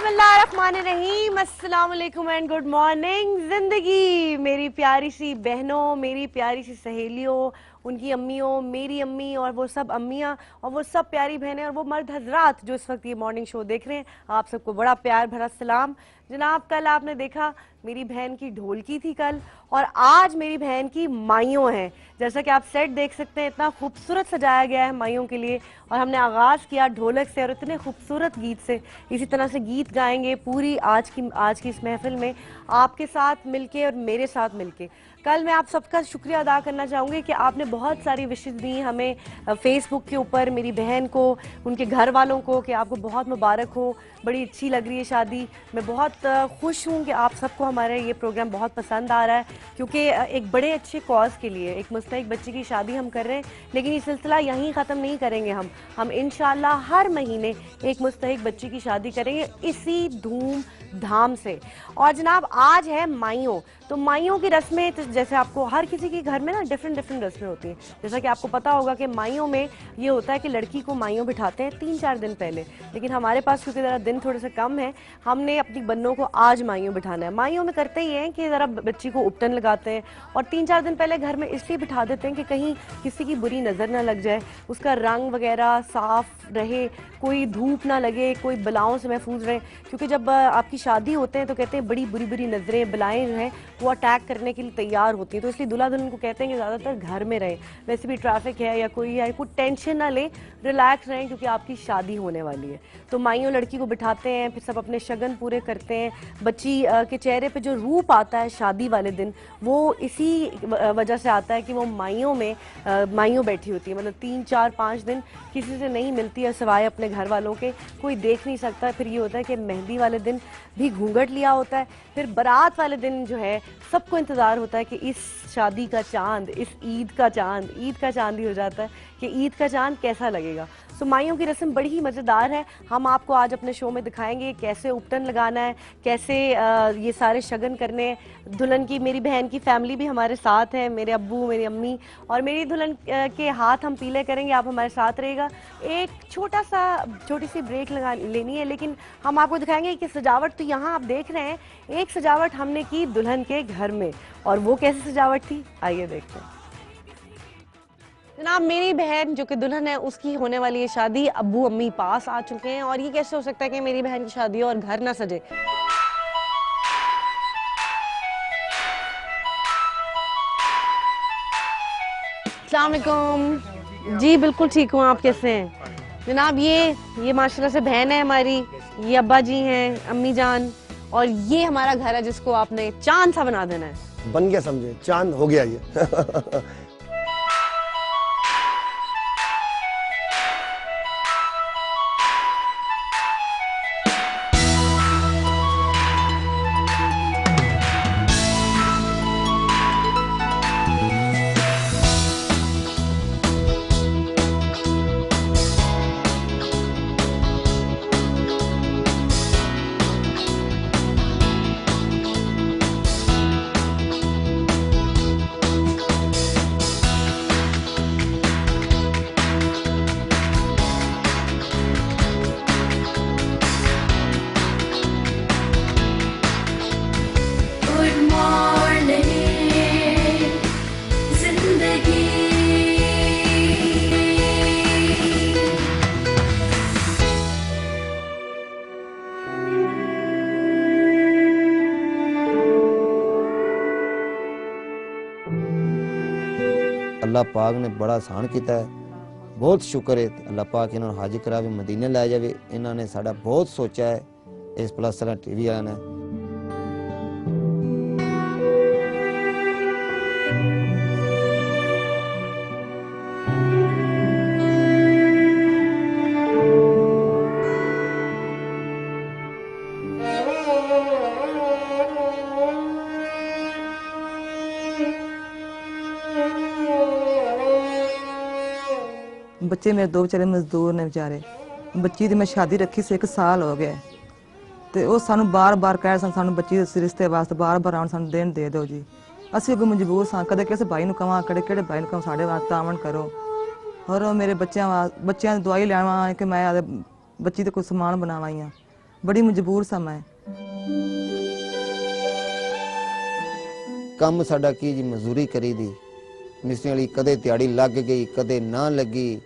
बिस्मिल्लाहिर्रहमानिर्रहीम, अस्सलाम वालेकुम एंड गुड मॉर्निंग। जिंदगी मेरी प्यारी सी बहनों, मेरी प्यारी सी सहेलियों, उनकी अम्मियों, मेरी अम्मी और वो सब अम्मियाँ और वो सब प्यारी बहनें और वो मर्द हजरात जो इस वक्त ये मॉर्निंग शो देख रहे हैं, आप सबको बड़ा प्यार भरा सलाम। जनाब, कल आपने देखा मेरी बहन की ढोलकी थी कल, और आज मेरी बहन की माइयों हैं। जैसा कि आप सेट देख सकते हैं, इतना खूबसूरत सजाया गया है माइयों के लिए, और हमने आगाज़ किया ढोलक से और इतने खूबसूरत गीत से। इसी तरह से गीत गाएंगे पूरी आज की इस महफिल में आपके साथ मिलके और मेरे साथ मिलके। कल मैं आप सबका शुक्रिया अदा करना चाहूँगी कि आपने बहुत सारी विशेज़ दी हमें फेसबुक के ऊपर, मेरी बहन को, उनके घर वालों को, कि आपको बहुत मुबारक हो, बड़ी अच्छी लग रही है शादी। मैं बहुत खुश हूँ कि आप सबको हमारा ये प्रोग्राम बहुत पसंद आ रहा है, क्योंकि एक बड़े अच्छे कॉज के लिए एक मुस्तहिक बच्चे की शादी हम कर रहे हैं। लेकिन ये सिलसिला यहीं ख़त्म नहीं करेंगे हम इंशाल्लाह हर महीने एक मुस्तहिक बच्ची की शादी करेंगे इसी धूम धाम से। और जनाब, आज है माइयों। तो माइयों की रस्में, तो जैसे आपको हर किसी के घर में ना डिफरेंट डिफरेंट रस्में होती हैं। जैसा कि आपको पता होगा कि माइयों में ये होता है कि लड़की को माइयों बिठाते हैं 3-4 दिन पहले, लेकिन हमारे पास क्योंकि ज़रा दिन थोड़े से कम है, हमने अपनी बन्नों को आज माइयों बिठाना है। माइयों में करते ही हैं कि ज़रा बच्ची को उपटन लगाते हैं और 3-4 दिन पहले घर में इसलिए बिठा देते हैं कि कहीं किसी की बुरी नज़र ना लग जाए, उसका रंग वगैरह साफ रहे, कोई धूप ना लगे, कोई बलाओं से महफूज रहे। क्योंकि जब आपकी शादी होते हैं तो कहते हैं बड़ी बुरी बुरी नज़रें, बलाएं जो हैं वो अटैक करने के लिए तैयार होती हैं। तो इसलिए दूल्हा दुल्हन को कहते हैं कि ज़्यादातर घर में रहें। वैसे भी ट्रैफिक है या कोई टेंशन ना लें, रिलैक्स रहें, क्योंकि आपकी शादी होने वाली है। तो माइयों लड़की को बिठाते हैं, फिर सब अपने शगन पूरे करते हैं। बच्ची के चेहरे पे जो रूप आता है शादी वाले दिन, वो इसी वजह से आता है कि वो माइयों में माइयों बैठी होती है। मतलब 3-4-5 दिन किसी से नहीं मिलती है सिवाय अपने घर वालों के, कोई देख नहीं सकता। फिर ये होता है कि मेहंदी वाले दिन भी घूंघट लिया होता है। फिर बारात वाले दिन जो है सबको इंतज़ार होता है कि इस शादी का चांद, इस ईद का चांद ही हो जाता है कि ईद का चांद कैसा लगेगा। सो माइयों की रस्म बड़ी ही मज़ेदार है। हम आपको आज अपने शो में दिखाएंगे कैसे उपटन लगाना है, कैसे ये सारे शगन करने हैं। दुल्हन की, मेरी बहन की फैमिली भी हमारे साथ है, मेरे अब्बू, मेरी अम्मी, और मेरी दुल्हन के हाथ हम पीले करेंगे। आप हमारे साथ रहेगा। एक छोटी सी ब्रेक लेनी है, लेकिन हम आपको दिखाएंगे कि सजावट तो यहाँ आप देख रहे हैं, एक सजावट हमने की दुल्हन के घर में, और वो कैसी सजावट थी आइए देखते हैं। जनाब, मेरी बहन जो कि दुल्हन है, उसकी होने वाली है शादी। अब्बू अम्मी पास आ चुके हैं, और ये कैसे हो सकता है कि मेरी बहन की शादी हो और घर ना सजे। अस्सलाम वालेकुम जी, बिल्कुल ठीक हूँ, आप कैसे हैं जनाब? ये माशाल्लाह से बहन है हमारी, ये अब्बा जी हैं, अम्मी जान, और ये हमारा घर है जिसको आपने चांद सा बना देना है। बन गया, समझे, चांद हो गया ये। अल्लाह पाक ने बड़ा आसान किया है, बहुत शुक्र है। अल्लाह पाक इन्होंने हाजी करावे, मदीने लै जावे। इन्होंने साड़ा बहुत सोचा है, इस प्लस टीवी वाला ने। बच्चे मेरे दो बेचारे मजदूर ने बेचारे। बच्ची दी मैं शादी रखी से 1 साल हो गया, तो वो सानू बार बार कह सानू बच्ची दे रिश्ते वास्ते बार बार आउण, सानू दिन दे दो जी। असीं अगे मजबूर सां, कदे किस भाई नूं कहां, कदे किहड़े भाई नूं कहां साडे वास्ते आवन करो। और मेरे बच्चों की दवाई लैवां कि मैं आदे बच्ची ते कोई समान बनावां। बड़ी मजबूर सां मैं। ਕੰਮ ਸਾਡਾ ਕੀ ਜੀ, ਮਜ਼ਦੂਰੀ ਕਰੀ ਦੀ ਮਿਸਤਰੀਆਂ ਵਾਲੀ, ਕਦੇ ਦਿਹਾੜੀ ਲੱਗ ਗਈ ਕਦੇ ਨਾ ਲੱਗੀ,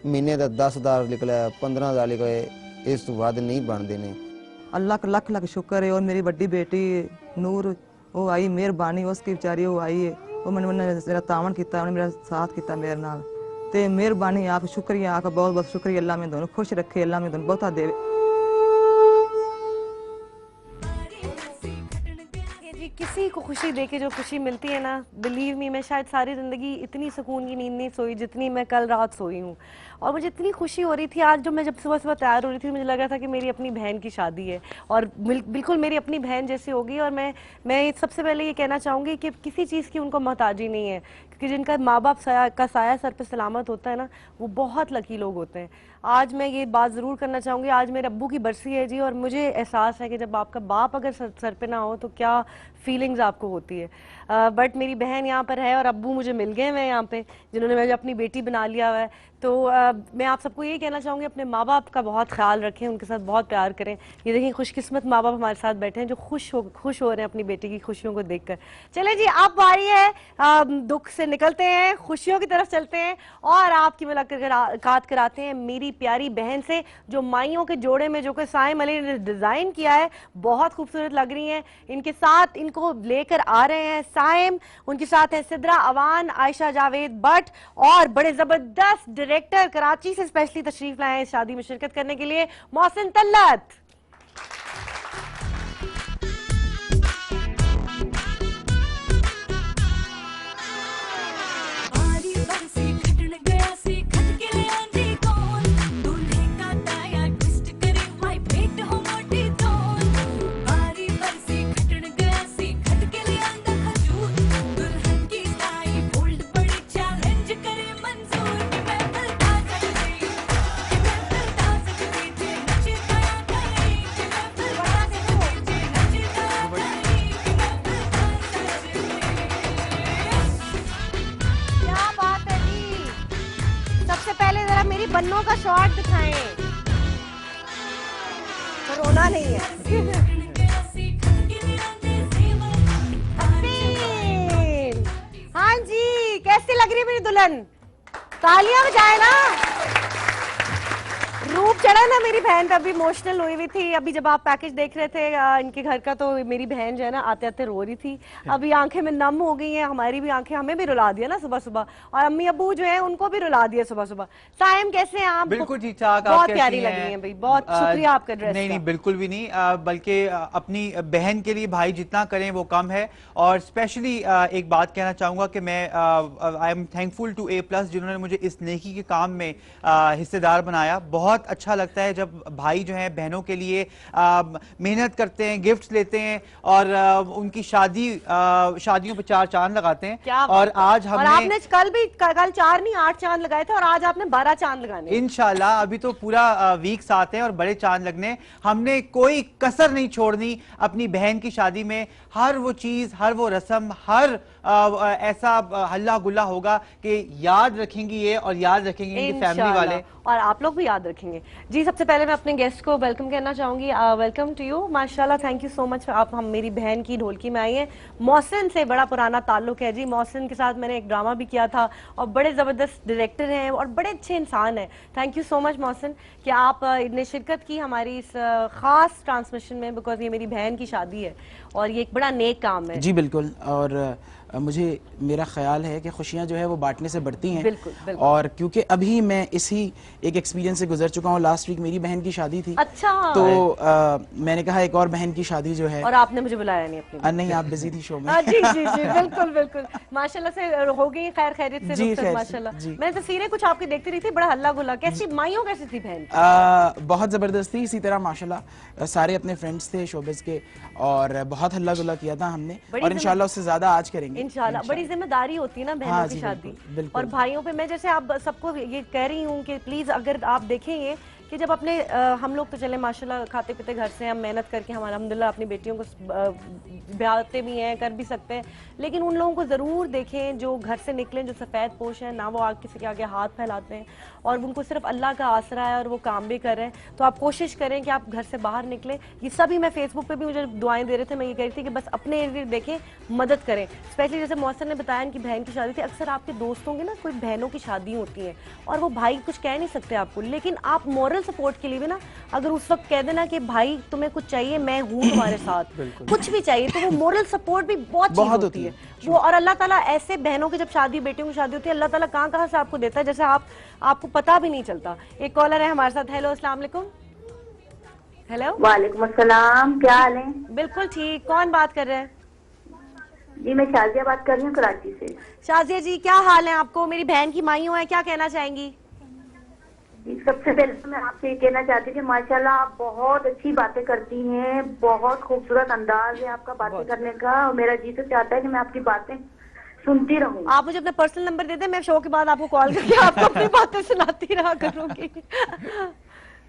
ਮਹੀਨੇ ਦਾ 10,000 ਨਿਕਲਿਆ 15,000 ਨਿਕਲੇ, ਇਸ ਤੋਂ ਵੱਧ ਨਹੀਂ ਬਣਦੇ ਨੇ। अल्लाह का लख लख शुक्र है। और मेरी बड़ी बेटी नूर वो आई, मेहरबानी उसकी बेचारी वो आई है, वो मैंने मेरा तावन किया, उन्हें मेरा साथ किया मेरे नाल, ते मेहरबानी आप शुक्रिया आपका बहुत बहुत शुक्रिया। अल्लाह में दोनों खुश रखे, अल्लाह में दोनों बहुता देवे। जी किसी को खुशी देके जो खुशी मिलती है ना, बिलीव मी, मैं शायद सारी ज़िंदगी इतनी सुकून की नींद नहीं सोई जितनी मैं कल रात सोई हूँ। और मुझे इतनी खुशी हो रही थी आज, जब मैं सुबह सुबह तैयार हो रही थी, मुझे लग रहा था कि मेरी अपनी बहन की शादी है और बिल्कुल मेरी अपनी बहन जैसी होगी। और मैं सबसे पहले ये कहना चाहूँगी कि किसी चीज़ की उनको मोहताजी नहीं है, क्योंकि जिनका माँ बाप का साया सर पे सलामत होता है ना, वो बहुत लकी लोग होते हैं। आज मैं ये बात ज़रूर करना चाहूँगी, आज मेरे अब्बू की बरसी है जी, और मुझे एहसास है कि जब आपका बाप अगर सर पे ना हो तो क्या फीलिंग्स आपको होती है। बट मेरी बहन यहाँ पर है और अब्बू मुझे मिल गए हैं यहाँ पे, जिन्होंने मुझे अपनी बेटी बना लिया हुआ है। तो मैं आप सबको यही कहना चाहूँगी, अपने माँ बाप का बहुत ख्याल रखें, उनके साथ बहुत प्यार करें। ये देखिए खुशकिस्मत माँ बाप हमारे साथ बैठे हैं जो खुश हो रहे हैं अपनी बेटी की खुशियों को देखकर। चले जी, अब बारी है दुख से निकलते हैं, खुशियों की तरफ चलते हैं और आपकी मुलाकात कराते हैं मेरी प्यारी बहन से, जो माइयों के जोड़े में जो कि साइम अली ने डिज़ाइन किया है, बहुत खूबसूरत लग रही हैं। इनके साथ इनको लेकर आ रहे हैं साइम, उनके साथ है सिद्रा अवान, आयशा जावेद भट्ट और बड़े ज़बरदस्त डायरेक्टर कराची से स्पेशली तशरीफ लाए हैं इस शादी में शिरकत करने के लिए, मोहसिन तल्लत। बन्नों का शॉट दिखाएं, कोरोना नहीं है। हाँ जी, कैसी लग रही है मेरी दुल्हन? तालियां बजाए ना। रूप चढ़ा ना मेरी बहन पे, अभी इमोशनल हुई हुई थी। अभी जब आप पैकेज देख रहे थे इनके घर का, तो मेरी बहन जो है ना आते आते रो रही थी। अभी आंखें में नम हो गई हैं, हमारी भी आंखें, हमें भी रुला दिया ना सुबह सुबह, और अम्मी अब्बू जो है उनको भी रुला दिया सुबह सुबह। साइम कैसे हैं आप? बिल्कुल ठीक ठाक, बहुत प्यारी लग रही हैं भाई, बहुत शुक्रिया आपका ड्रेस। नहीं बिल्कुल भी नहीं, बल्कि अपनी बहन के लिए भाई जितना करें वो कम है। और स्पेशली एक बात कहना चाहूँगा कि मैं I am thankful to A+ जिन्होंने मुझे इस नेकी के काम में हिस्सेदार बनाया। बहुत अच्छा लगता है जब भाई जो है बहनों के लिए मेहनत करते हैं, गिफ्ट्स लेते हैं और उनकी शादियों पे 4 चांद लगाते हैं। और आज हमने, और आपने कल 4 नहीं 8 चांद लगाए थे और आज आपने 12 चांद लगाने। इंशाल्लाह अभी तो पूरा वीक साथ है और बड़े चांद लगने। हमने कोई कसर नहीं छोड़नी अपनी बहन की शादी में। हर वो चीज, हर वो रस्म, हर ऐसा हल्ला गुल्ला होगा कि याद रखेंगी ये और याद रखेंगे इनकी फैमिली वाले, और आप लोग भी याद रखेंगे। जी सबसे पहले मैं अपने गेस्ट को वेलकम कहना चाहूंगी। वेलकम टू यू, माशाल्लाह, थैंक यू सो मच। आप हम मेरी बहन की ढोलकी में आई हैं। मोहसिन से बड़ा पुराना ताल्लुक है जी, मोहसिन के साथ मैंने एक ड्रामा भी किया था और बड़े ज़बरदस्त डायरेक्टर हैं और बड़े अच्छे इंसान हैं। Thank you so much Mohsin कि आप ने शिरकत की हमारी इस ख़ास ट्रांसमिशन में, बिकॉज ये मेरी बहन की शादी है और ये एक बड़ा नेक काम है। जी बिल्कुल, और मुझे मेरा ख्याल है कि खुशियाँ जो है वो बांटने से बढ़ती हैं। बिल्कुल, बिल्कुल। और क्योंकि अभी मैं इसी एक एक्सपीरियंस से गुजर चुका हूँ। लास्ट वीक मेरी बहन की शादी थी। अच्छा। तो मैंने कहा एक और बहन की शादी जो है, और आपने मुझे बुलाया नहीं अपनी? नहीं, आप बिजी थी शो में। जी जी जी बिल्कुल बिल्कुल, माशाल्लाह से हो गई खैर खैरियत से जी, रुखसत, खैर, माशाल्लाह। जी। मैं तस्वीरें कुछ आपकी देखती रही थी, बड़ा हल्ला गुल्ला। कैसी माइयों कैसी थी बहन? बहुत ज़बरदस्त थी। इसी तरह माशाल्लाह सारे अपने फ्रेंड्स थे शोबिज़ के और बहुत हल्ला गुल्ला किया था हमने, और इंशाल्लाह उससे ज़्यादा आज करेंगे इंशाल्लाह। बड़ी जिम्मेदारी होती है ना बहनों हाँ की जी, शादी। बिल्कुल, बिल्कुल। और भाइयों पे मैं जैसे आप सबको ये कह रही हूँ कि प्लीज अगर आप देखें ये कि जब अपने हम लोग तो चले माशाल्लाह खाते पीते घर से, हम मेहनत करके हम अल्हम्दुलिल्लाह अपनी बेटियों को ब्याहते भी हैं, कर भी सकते हैं, लेकिन उन लोगों को ज़रूर देखें जो घर से निकले, जो सफ़ेद पोश हैं, ना वो आगे किसी के आगे हाथ फैलाते हैं और उनको सिर्फ अल्लाह का आसरा है और वो काम भी कर रहे हैं। तो आप कोशिश करें कि आप घर से बाहर निकलें। ये सभी मैं फेसबुक पे भी मुझे दुआएं दे रहे थे, मैं ये कह रही थी कि बस अपने इर्द देखें, मदद करें। स्पेशली जैसे मौसम ने बताया इनकी बहन की शादी थी, अक्सर आपके दोस्तों की ना कोई बहनों की शादी होती है और वो भाई कुछ कह नहीं सकते आपको, लेकिन आप मॉरल सपोर्ट के लिए भी ना अगर उस वक्त कह देना कि भाई तुम्हें कुछ चाहिए, मैं हूँ तुम्हारे साथ, कुछ भी चाहिए, तो वो मॉरल सपोर्ट भी बहुत चीज होती है वो। और अल्लाह ताला ऐसे बहनों की जब शादी, बेटियों की शादी होती है, अल्लाह ताला कहाँ कहाँ से आपको देता है, जैसे आपको पता भी नहीं चलता। एक कॉलर है हमारे साथ। हेलो, अस्सलाम वालेकुम। हेलो, वालेकुम अस्सलाम, क्या हाल है? बिल्कुल ठीक। कौन बात कर रहे हैं? जी मैं शाजिया बात कर रही हूँ कराची से। शाजिया जी, क्या हाल है आपको? मेरी बहन की माई है, क्या कहना चाहेंगी? जी सबसे पहले तो मैं आपसे ये कहना चाहती हूँ कि माशाल्लाह आप बहुत अच्छी बातें करती हैं, बहुत खूबसूरत अंदाज है आपका बातें करने का, और मेरा जी तो चाहता है कि मैं आपकी बातें सुनती रहूँ। आप मुझे अपना पर्सनल नंबर दे दें, मैं शो के बाद आपको कॉल करके आपको अपनी बातें सुनाती रहा करूंगी।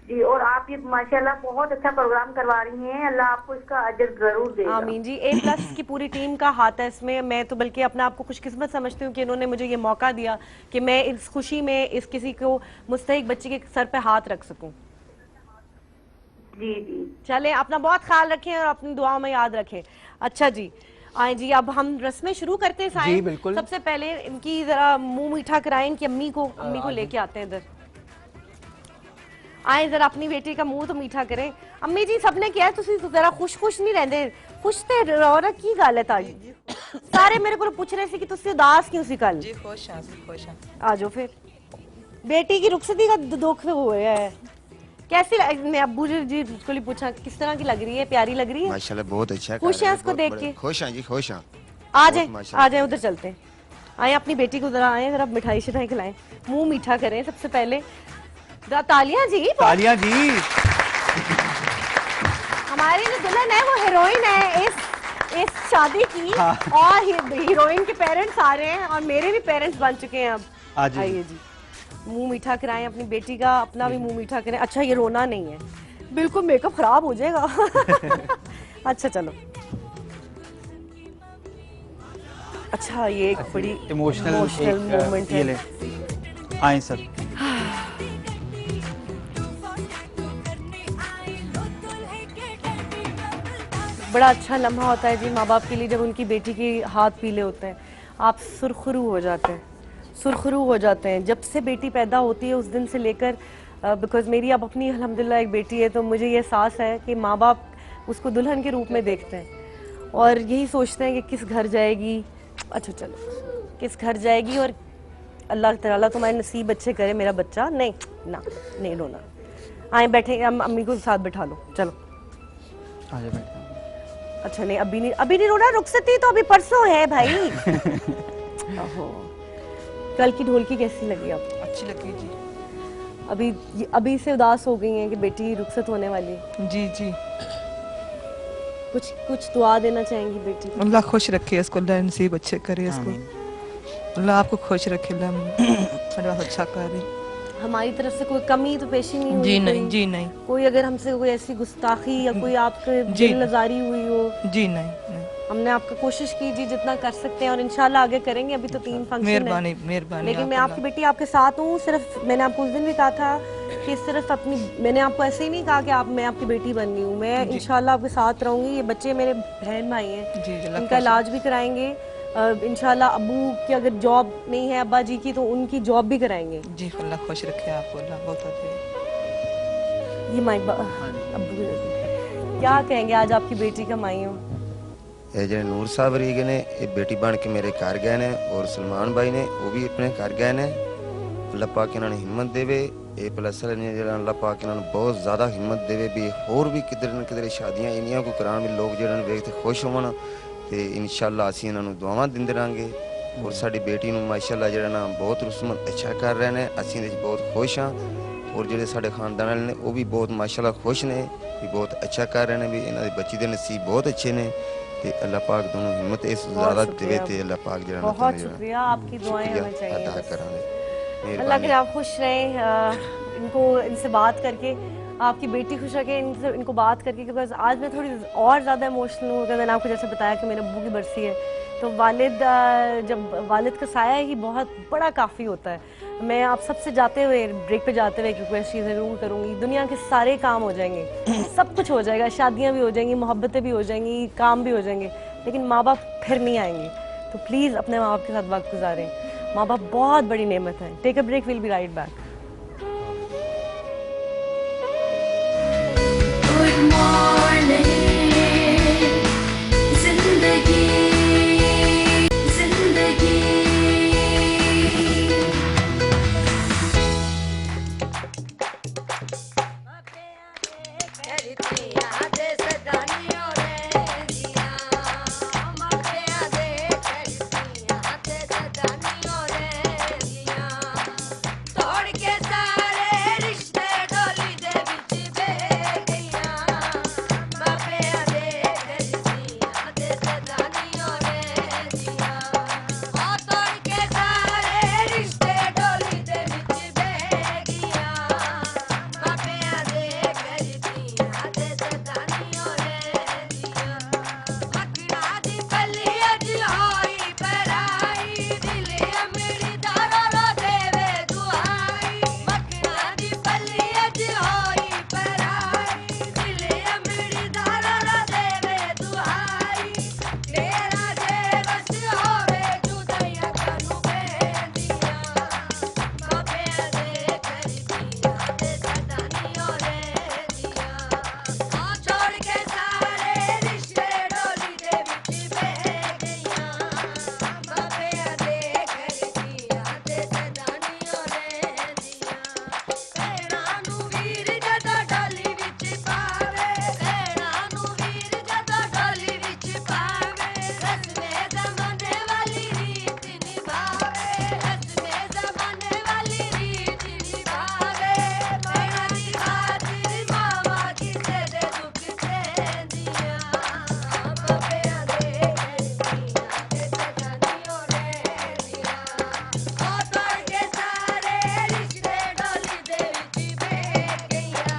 जी, और आप ये माशाल्लाह बहुत अच्छा प्रोग्राम करवा रही हैं, अल्लाह आपको इसका अजर जरूर देगा। आमीन जी। A+ की पूरी टीम का हाथ है इसमें। मैं तो बल्कि अपने आप को खुशकिस्मत समझती हूँ कि इन्होंने मुझे ये मौका दिया कि मैं इस खुशी में इस किसी को मुस्तहिक बच्चे के सर पे हाथ रख सकूं। जी जी, चले, अपना बहुत ख्याल रखें और अपनी दुआओं में याद रखें। अच्छा जी, आए जी, अब हम रस्में शुरू करते हैं साईं। जी, बिल्कुल। सबसे पहले इनकी जरा मुंह मीठा कराएं, इनकी अम्मी को लेके आते हैं इधर। आए जरा अपनी बेटी का मुंह तो मीठा करें। अम्मी जी, सबने किया, तुसी जरा खुश नहीं रहंदे, खुश ते रहो ना, की गल है ताजी? सारे मेरे को पूछ रहे थे कि तुसी उदास क्यों सी कल? जी खुश हैं। आ जाओ फिर। बेटी की रुखसती का दुख हुआ है, कैसी मैं अब्बू जी को लिए पूछा किस तरह की लग रही है? प्यारी लग रही है? माशाल्लाह बहुत अच्छा है। खुश हैं इसको देख के? खुश हैं जी, खुश हैं। आ जाए उधर चलते हैं। आए अपनी बेटी को जरा, आए जरा मिठाई शिठाई खिलाएं, मुंह मीठा करें। सबसे पहले तालियां जी, तालियां जी। हमारी जो दुल्हन है वो हीरोइन है इस शादी की। और हीरोइन के पेरेंट्स आ रहे हैं और मेरे भी पेरेंट्स बन चुके हैं अब। आइए जी, मुंह मीठा कराएं अपनी बेटी का, अपना भी मुंह मीठा करें। अच्छा, ये रोना नहीं है, बिल्कुल मेकअप खराब हो जाएगा। अच्छा चलो। अच्छा, ये एक बड़ी इमोशनल मोमेंट ये है। ले आए सर। बड़ा अच्छा लम्हा होता है जी माँ बाप के लिए जब उनकी बेटी के हाथ पीले होते हैं। आप सुरखरू हो जाते हैं, सुरखरू हो जाते हैं। जब से बेटी पैदा होती है उस दिन से लेकर, बिकॉज मेरी अब अपनी अल्हम्दुलिल्लाह एक बेटी है, तो मुझे ये एहसास है कि माँ बाप उसको दुल्हन के रूप में देखते हैं और यही सोचते हैं कि किस घर जाएगी। अच्छा चलो, किस घर जाएगी, और अल्लाह ताला तुम्हारे नसीब अच्छे करे मेरा बच्चा। नहीं रोना। आए बैठे, अम्मी को साथ बैठा लो, चलो। आजा बैठे। अच्छा नहीं, अभी नहीं रोना, रुखसती तो अभी परसों है भाई। ओहो, कल की ढोलकी कैसी लगी आपको? अच्छी लगी जी। अभी से उदास हो गई हैं कि बेटी रुखसत होने वाली है। जी जी, कुछ दुआ देना चाहेंगी बेटी को? अल्लाह खुश रखे इसको, अल्लाह नसीब अच्छे करे इसको, अल्लाह आपको खुश रखे, अल्लाह अच्छा करे। हमारी तरफ से कोई कमी तो पेशी नहीं हुई? जी नहीं, जी नहीं। कोई अगर हमसे कोई ऐसी गुस्ताखी या कोई आपके दिल नजारी हुई हो? जी नहीं। हमने आपका कोशिश की जी जितना कर सकते हैं और इंशाल्लाह आगे करेंगे। अभी तो 3 फंक्शन है। मेहरबानी। लेकिन मैं आपकी बेटी आपके साथ हूँ। सिर्फ मैंने आपको उस दिन भी कहा था कि सिर्फ मैंने आपको ऐसे ही नहीं कहा कि मैं आपकी बेटी बन गई हूँ। मैं इंशाल्लाह आपके साथ रहूंगी। ये बच्चे मेरे बहन भाई हैं, इनका इलाज भी कराएंगे इंशाल्लाह। अब्बू की अगर जॉब नहीं है अब्बा जी की, तो उनकी जॉब भी कराएंगे जी। अल्लाह खुश रखे आपको, अल्लाह बहुत अच्छा। ये माई अब्बू क्या कहेंगे आज आपकी बेटी का माई हो? ये जो नूर साहब रीगे ने ये बेटी बन के मेरे घर गए ने, और सलमान भाई ने वो भी अपने घर गए ने। अल्लाह पाक इन्होंने हिम्मत देवे। A+ ने जो अल्लाह पाक इन्होंने बहुत ज़्यादा हिम्मत देवे भी होर भी किधर न किधर शादियां इन्नियां को करान भी लोग जो वेखते खुश होवन, तो इंशाल्लाह असीं इन्हों दुआवां दिंदे रहांगे। और साडी बेटी नूं माशाल्लाह जो ना बहुत रुस्मत अच्छा कर रहे हैं, असीं इहदे बहुत खुश हाँ। और जो साढ़े खानदान वाले ने वो भी बहुत माशाल्लाह खुश ने, भी बहुत अच्छा कर रहे हैं, भी इन्हों बच्ची के नसीब बहुत अच्छे ने। ते अल्लाह पाक दोनों हिम्मत इस ज़्यादा देवे, ते अल्लाह पाक जो बहुत शुक्रिया, आपकी दुआएं हमें चाहिए। अदा करांगे। अल्लाह के आप खुश रहें। इनको इनसे बात करके, आपकी बेटी खुश रखे इनको बात करके, बिकॉज आज मैं थोड़ी और ज़्यादा इमोशनल हूँ। मैंने आपको जैसे बताया कि मेरे अब्बू की बरसी है, तो जब वालिद का साया ही बहुत बड़ा काफ़ी होता है। मैं आप सबसे जाते हुए, ब्रेक पे जाते हुए एक रिक्वेस्ट ये ज़रूर करूँगी, दुनिया के सारे काम हो जाएंगे, सब कुछ हो जाएगा, शादियाँ भी हो जाएंगी, मोहब्बतें भी हो जाएंगी, काम भी हो जाएंगे, लेकिन माँ बाप फिर नहीं आएंगे। तो प्लीज़ अपने माँ बाप के साथ वक्त गुजारें। माँ बाप बहुत बड़ी नेमत है। Take a break, will be right back. Good morning जिंदगी जिंदगी तोड़ के सारे रिश्ते डोली दे विच बह गईयां बाबे दे गजतियां ते सदानियों रे जियां ओ तोड़ के सारे रिश्ते डोली दे विच बह गईयां बाबे दे गजतियां ते सदानियों रे जियां मखना दी पल्ली अज होई पराई दिल अमड़ी दारो रो देवे दुआई मखना दी पल्ली अज होई पराई दिल अमड़ी दारो रो देवे दुआई तेरा जे बस होवे जुदाइयां कानू बेंदियां बाबे दे करदियां ते सदानियों रे जियां आ छोड़ के सारे रिश्ते डोली दे विच बह गईयां बाबे दे करदियां ते सदानियों रे जियां भैणां नू वीर जदों डोली विच पावे भैणां नू वीर जदों डोली विच पावे रस्मे ज़माने वाली रीत निभावे रस्मे ज़माने वाली रीत निभावे भैणां दी खातिर मावा किसे दे दुख सहंदियां बाबे दे करदियां ते सदानियों रे जियां ओ तोड़ के सारे रिश्ते डोली दे विच बह गईयां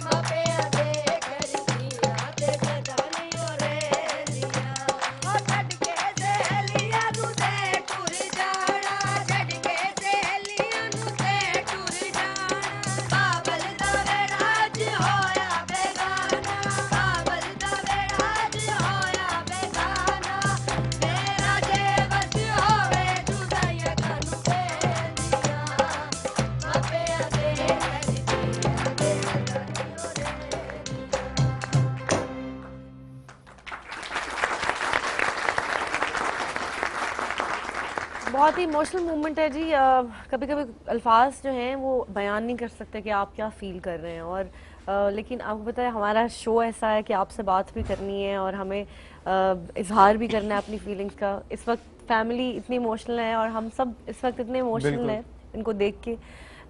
बाबे दे करदियां ते सदानियों रे जियां ओ छड्ड के सहेलियां नू ते टुर जाना छड्ड के सहेलियां नू ते टुर जाना बाबल दा वेड़ा अज होया बेगाना बाबल दा वेड़ा अज होया बेगाना तेरा जे बस होवे जुदाइयां कानू बेंदियां बाबे दे करदियां ते सदानियों रे बहुत ही इमोशनल मोमेंट है जी। कभी कभी अल्फाज जो हैं वो बयान नहीं कर सकते कि आप क्या फील कर रहे हैं, और लेकिन आपको पता है हमारा शो ऐसा है कि आपसे बात भी करनी है और हमें इजहार भी करना है अपनी फीलिंग्स का। इस वक्त फैमिली इतनी इमोशनल है और हम सब इस वक्त इतने इमोशनल हैं इनको देख के।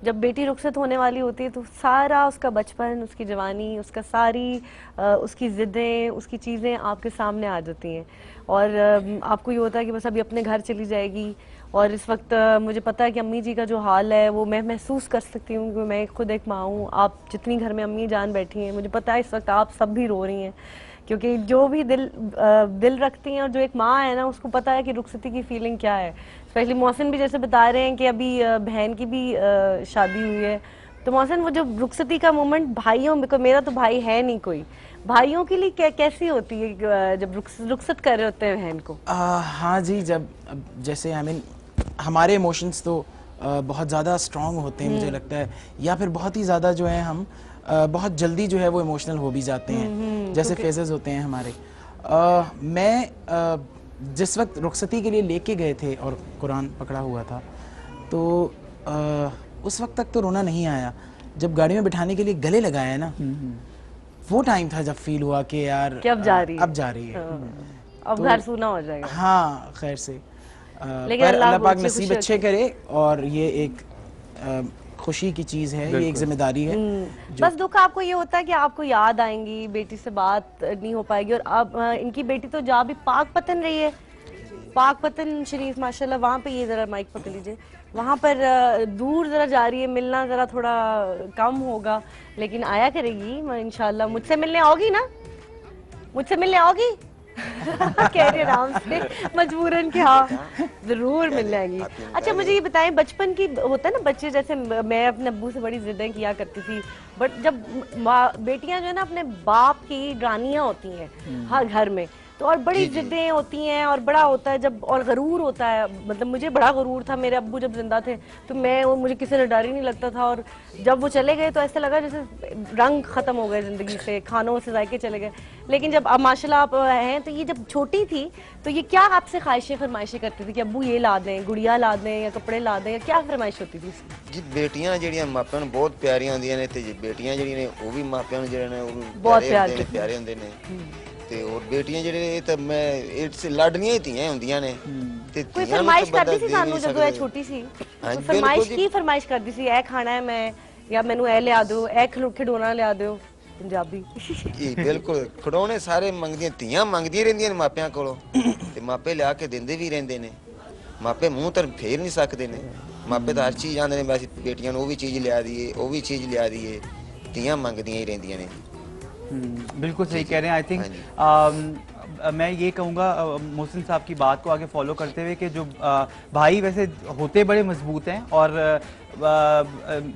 जब बेटी रुखसत होने वाली होती है तो सारा उसका बचपन, उसकी जवानी, उसका सारी उसकी ज़िद्दें, उसकी चीज़ें आपके सामने आ जाती हैं, और आपको ये होता है कि बस अभी अपने घर चली जाएगी। और इस वक्त मुझे पता है कि अम्मी जी का जो हाल है वो मैं महसूस कर सकती हूँ, क्योंकि मैं खुद एक माँ हूँ। आप जितनी घर में अम्मी जान बैठी हैं, मुझे पता है इस वक्त आप सब भी रो रही हैं, क्योंकि जो भी दिल रखती हैं और जो एक माँ है ना, उसको पता है कि रुखसती की फीलिंग क्या है। स्पेशली मोहसिन भी जैसे बता रहे हैं कि अभी बहन की भी शादी हुई है, तो मोहसिन वो जो रुखसती का मोमेंट भाइयों में, मेरा तो भाई है नहीं कोई, भाइयों के लिए कैसी होती है जब रुखसत कर रहे होते हैं बहन को? हाँ जी, जब जैसे आई मीन हमारे इमोशंस तो बहुत ज़्यादा स्ट्रॉन्ग होते हैं मुझे लगता है, या फिर बहुत ही ज़्यादा जो है हम बहुत जल्दी जो है वो इमोशनल हो भी जाते हैं, जैसे फेजेस होते हैं हमारे। मैं जिस वक्त रुखसती के लिए लेके गए थे और कुरान पकड़ा हुआ था, तो उस वक्त तक तो रोना नहीं आया। जब गाड़ी में बिठाने के लिए गले लगाया ना, वो टाइम था जब फील हुआ कि यार कि अब जा रही है, अब जा रही है, अब घर सूना हो जाएगा। हाँ खैर से, लेकिन पर अल्लाह पाक खुशी नसीब अच्छे करे, और ये एक खुशी की चीज़ है, ये एक जिम्मेदारी है। बस दुख आपको ये होता है कि आपको याद आएंगी, बेटी से बात नहीं हो पाएगी, और अब इनकी बेटी तो जा भी पाक पतन रही है, पाकपतन शरीफ माशाल्लाह, वहाँ पे ये जरा माइक पकड़ लीजिए, वहाँ पर दूर जरा जा रही है, मिलना जरा थोड़ा कम होगा, लेकिन आया करेगी इंशाल्लाह। मुझसे मिलने आओगी ना, मुझसे मिलने आओगी? कह रही आराम से, मजबूरन कि हाँ जरूर मिल आएंगी। अच्छा मुझे ये बताएं, बचपन की होता है ना बच्चे, जैसे मैं अपने अब्बू से बड़ी जिद्दें किया करती थी, बट जब बेटियां जो है ना अपने बाप की रानियां होती हैं हर घर में, तो और बड़ी जिद्दें होती हैं और बड़ा होता है जब, और गरूर होता है, मतलब मुझे बड़ा गरूर था, मेरे अब्बू जब जिंदा थे तो मैं, मुझे किसी से डर ही नहीं लगता था, और जब वो चले गए तो ऐसा लगा जैसे रंग खत्म हो गए जिंदगी से, खानों से जायके चले गए। लेकिन जब अब माशाल्लाह आप हैं, तो ये जब छोटी थी तो ये क्या आपसे ख्वाहिशें फरमाइशें करती थी कि अब्बू ये ला दें, गुड़िया ला दें या कपड़े ला दें, या क्या फरमाइश होती थी इसकी? जी बेटियां ਜਿਹੜੀਆਂ ਮਾਪਿਆਂ ਨੂੰ ਬਹੁਤ ਪਿਆਰੀਆਂ ਹੁੰਦੀਆਂ ਨੇ, ਤੇ ਜੀ ਬੇਟੀਆਂ ਜਿਹੜੀਆਂ ਨੇ ਉਹ ਵੀ ਮਾਪਿਆਂ ਨੂੰ ਜਿਹੜੇ ਨੇ ਉਹ ਵੀ ਬਹੁਤ ਪਿਆਰੇ ਹੁੰਦੇ ਨੇ। ਤੇ ਹੋਰ ਬੇਟੀਆਂ ਜਿਹੜੇ ਇਹ ਤਾਂ ਮੈਂ ਇਟਸ ਲੜਨੀਆਂ ਹੀ ਧੀਆਂ ਹੁੰਦੀਆਂ ਨੇ। ਤੇ ਕੋਈ ਧੀਆਂ ਨੂੰ ਫਰਮਾइश ਤਾਂ ਬੰਦਾ ਕਰਦੀ ਸੀ ਦੇ ਸਾਨੂੰ ਨਹੀਂ ਜਦੋਂ ਇਹ ਸਕਦਾ। ਛੋਟੀ ਸੀ? ਹਾਂਜੀ, ਕੋਈ ਫਰਮਾइश ਬਿਲਕੁਲ ਕੀ ਫਰਮਾइश ਕਰਦੀ ਸੀ, ਇਹ ਖਾਣਾ ਹੈ ਮੈਂ, ਜਾਂ ਮੈਨੂੰ ਇਹ ਲਿਆ ਦਿਓ, ਇਹ ਖਿਡੌਣਾ ਲਿਆ ਦਿਓ? ਪੰਜਾਬੀ ਜੀ ਬਿਲਕੁਲ, ਖਿਡੌਣੇ ਸਾਰੇ ਮੰਗਦੀਆਂ, ਧੀਆਂ ਮੰਗਦੀਆਂ ਰਹਿੰਦੀਆਂ ਨੇ ਮਾਪਿਆਂ ਕੋਲੋਂ, ਤੇ ਮਾਪੇ ਲਿਆ ਕੇ ਦਿੰਦੇ ਵੀ ਰਹਿੰਦੇ ਨੇ। ਮਾਪੇ ਮੂੰਹ ਤਾਂ ਫੇਰ ਨਹੀਂ ਸਕਦੇ ਨੇ, ਮਾਪੇ ਤਾਂ ਹਰ ਚੀਜ਼ ਆਂਦੇ ਨੇ, ਬਸ ਬੇਟੀਆਂ ਨੂੰ ਉਹ ਵੀ ਚੀਜ਼ ਲਿਆ ਦਈਏ, ਉਹ ਵੀ ਚੀਜ਼ ਲਿਆ ਦਈਏ, ਧੀਆਂ ਮੰਗਦੀਆਂ ਹੀ ਰਹਿੰਦੀਆਂ ਨੇ। बिल्कुल सही कह रहे हैं। आई थिंक मैं ये कहूँगा मोहसिन साहब की बात को आगे फॉलो करते हुए कि जो भाई वैसे होते बड़े मजबूत हैं, और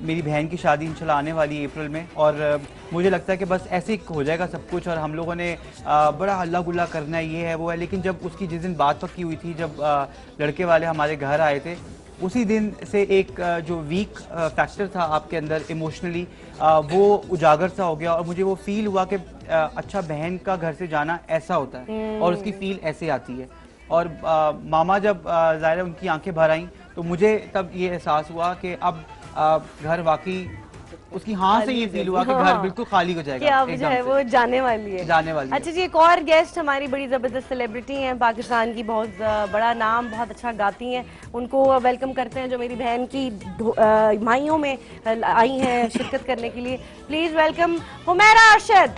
मेरी बहन की शादी इंशाल्लाह आने वाली है अप्रैल में, और मुझे लगता है कि बस ऐसे ही हो जाएगा सब कुछ, और हम लोगों ने बड़ा हल्ला गुल्ला करना है, ये है वो है। लेकिन जब उसकी जिस दिन बात पक्की हुई थी, जब लड़के वाले हमारे घर आए थे, उसी दिन से एक जो वीक फैक्टर था आपके अंदर इमोशनली, वो उजागर सा हो गया, और मुझे वो फील हुआ कि अच्छा बहन का घर से जाना ऐसा होता है, और उसकी फील ऐसे आती है। और मामा जब ज़ाहिर उनकी आंखें भर आईं, तो मुझे तब ये एहसास हुआ कि अब घर वाकई, उसकी हाँ से ये फील हुआ कि घर बिल्कुल खाली हो जाएगा, कि अब जो है वो जाने वाली है। अच्छा जी, एक और गेस्ट हमारी बड़ी ज़बरदस्त सेलिब्रिटी हैं, पाकिस्तान की बहुत बड़ा नाम, बहुत अच्छा गाती हैं, उनको वेलकम करते हैं, जो मेरी बहन की माइयों में आई हैं शिरकत करने के लिए। Please welcome Humaira Arshad.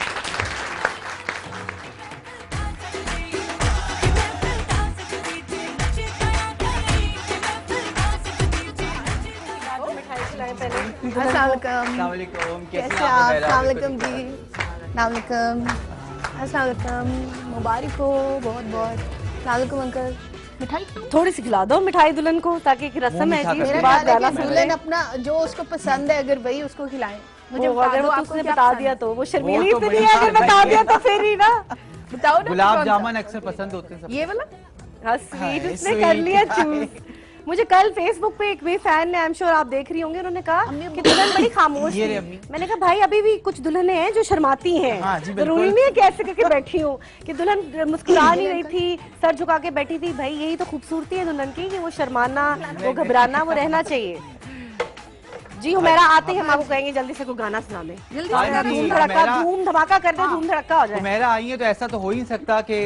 अस्सलामुअलैकुम, कैसे आप? अस्सलामुअलैकुम जी, अस्सलामुअलैकुम, अस्सलामुअलैकुम, मुबारक हो बहुत बहुत। अस्सलामुअलैकुम अंकल, मिठाई थोड़ी सी खिला दो मिठाई दुल्हन को, ताकि एक रस्म है जी, मेरा बात ख्याल गाना है कि सुन दुल्हन ले। अपना जो उसको पसंद है अगर वही उसको खिलाएं। मुझे वो अगर वो आपको उसने क्या बता पसंद दिया है? तो वो शर्मीली वो तो इतनी बड़ी है, अगर शर्मीली बता है। दिया तो फिर ही ना। बताओ ना गुलाब कौन सा? जामुन अक्सर पसंद होते हैं सब। ये वाला हाँ स्वीट, हाय, उसने sweet, कर लिया हाय। चूज। मुझे कल फेसबुक पे एक भी फैन ने, आई एम श्योर आप देख रही होंगे, उन्होंने कहा कि दुल्हन बड़ी खामोश ये थी। रे अम्मी। मैंने कहा भाई अभी भी कुछ दुल्हनें हैं जो शर्माती हैं, हाँ जी, बिल्कुल। जरूरी नहीं है कि ऐसे करके बैठी हूँ, कि दुल्हन मुस्कुरा नहीं रही थी, सर झुका के बैठी थी। भाई यही तो खूबसूरती है दुल्हन की, कि वो शर्माना, वो घबराना, वो रहना चाहिए। जी हुमैरा, आते ही हम आपको कहेंगे जल्दी से कोई गाना सुना दे, जल्दी हाँ से जी, धूम धड़का, हुमैरा- धूम धमाका कर दे, धूम धड़का हो जाए, हुमैरा आई है तो ऐसा तो हो ही नहीं सकता कि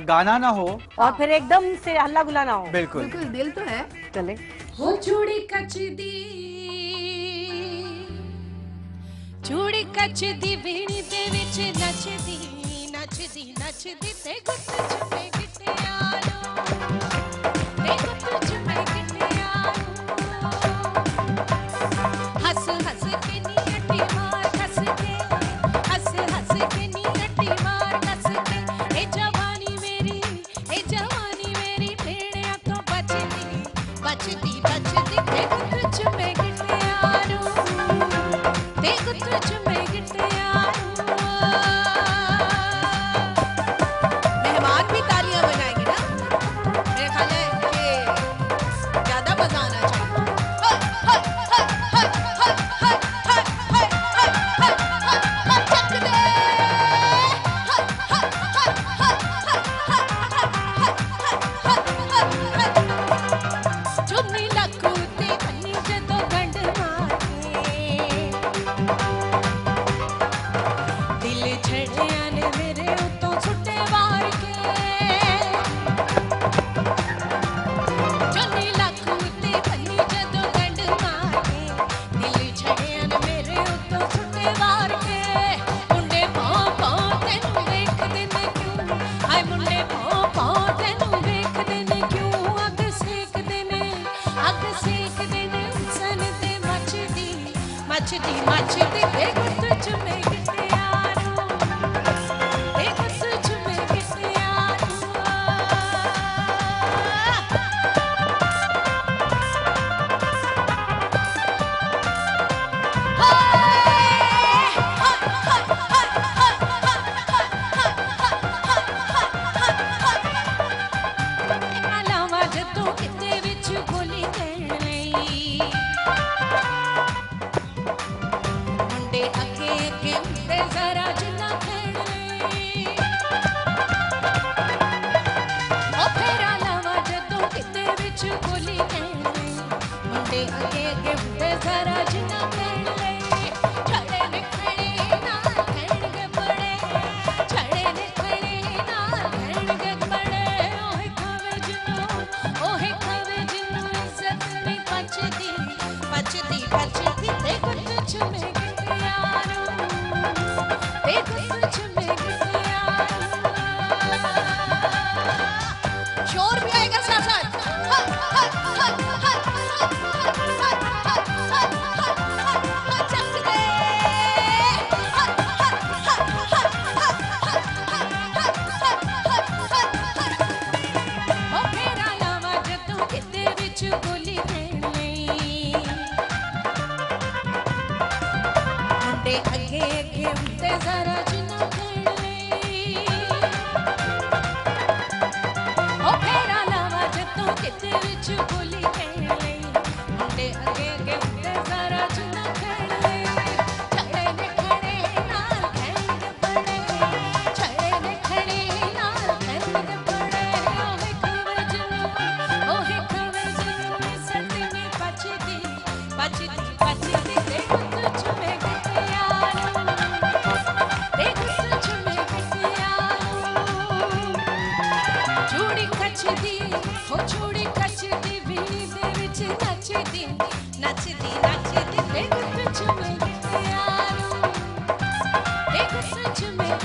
गाना ना हो। और फिर एकदम से हल्ला गुल्ला ना हो। बिल्कुल। बिल्कुल दिल तो है। चले हो चूड़ी कचदी, चूड़ी कचदी वीणी दे विच नचदी नचदी नचदी ते गुट चुमे गिटियारो, ते गुट चुमे गिटियारो, हस हस के नी अट्टी मार कस के, हस हस के नी अट्टी मार कस के, ए जवानी मेरी भेड़िया तो बचदी बचदी बचदी ते गुट चुमे गिटियारो, ते गुट चुमे गिटियारो। मेहमान भी तालियां बजाएंगे ना, मेरे ख्याल है कि ज्यादा मजा आना चाहिए। हल हल हल हल हल हल हल हल हल हल हल चक दे, हल हल हल हल हल हल हल हल चुन्नी लकू ते बन्नी जदों गंढ मारे, शोर भी आएगा साथ साथ।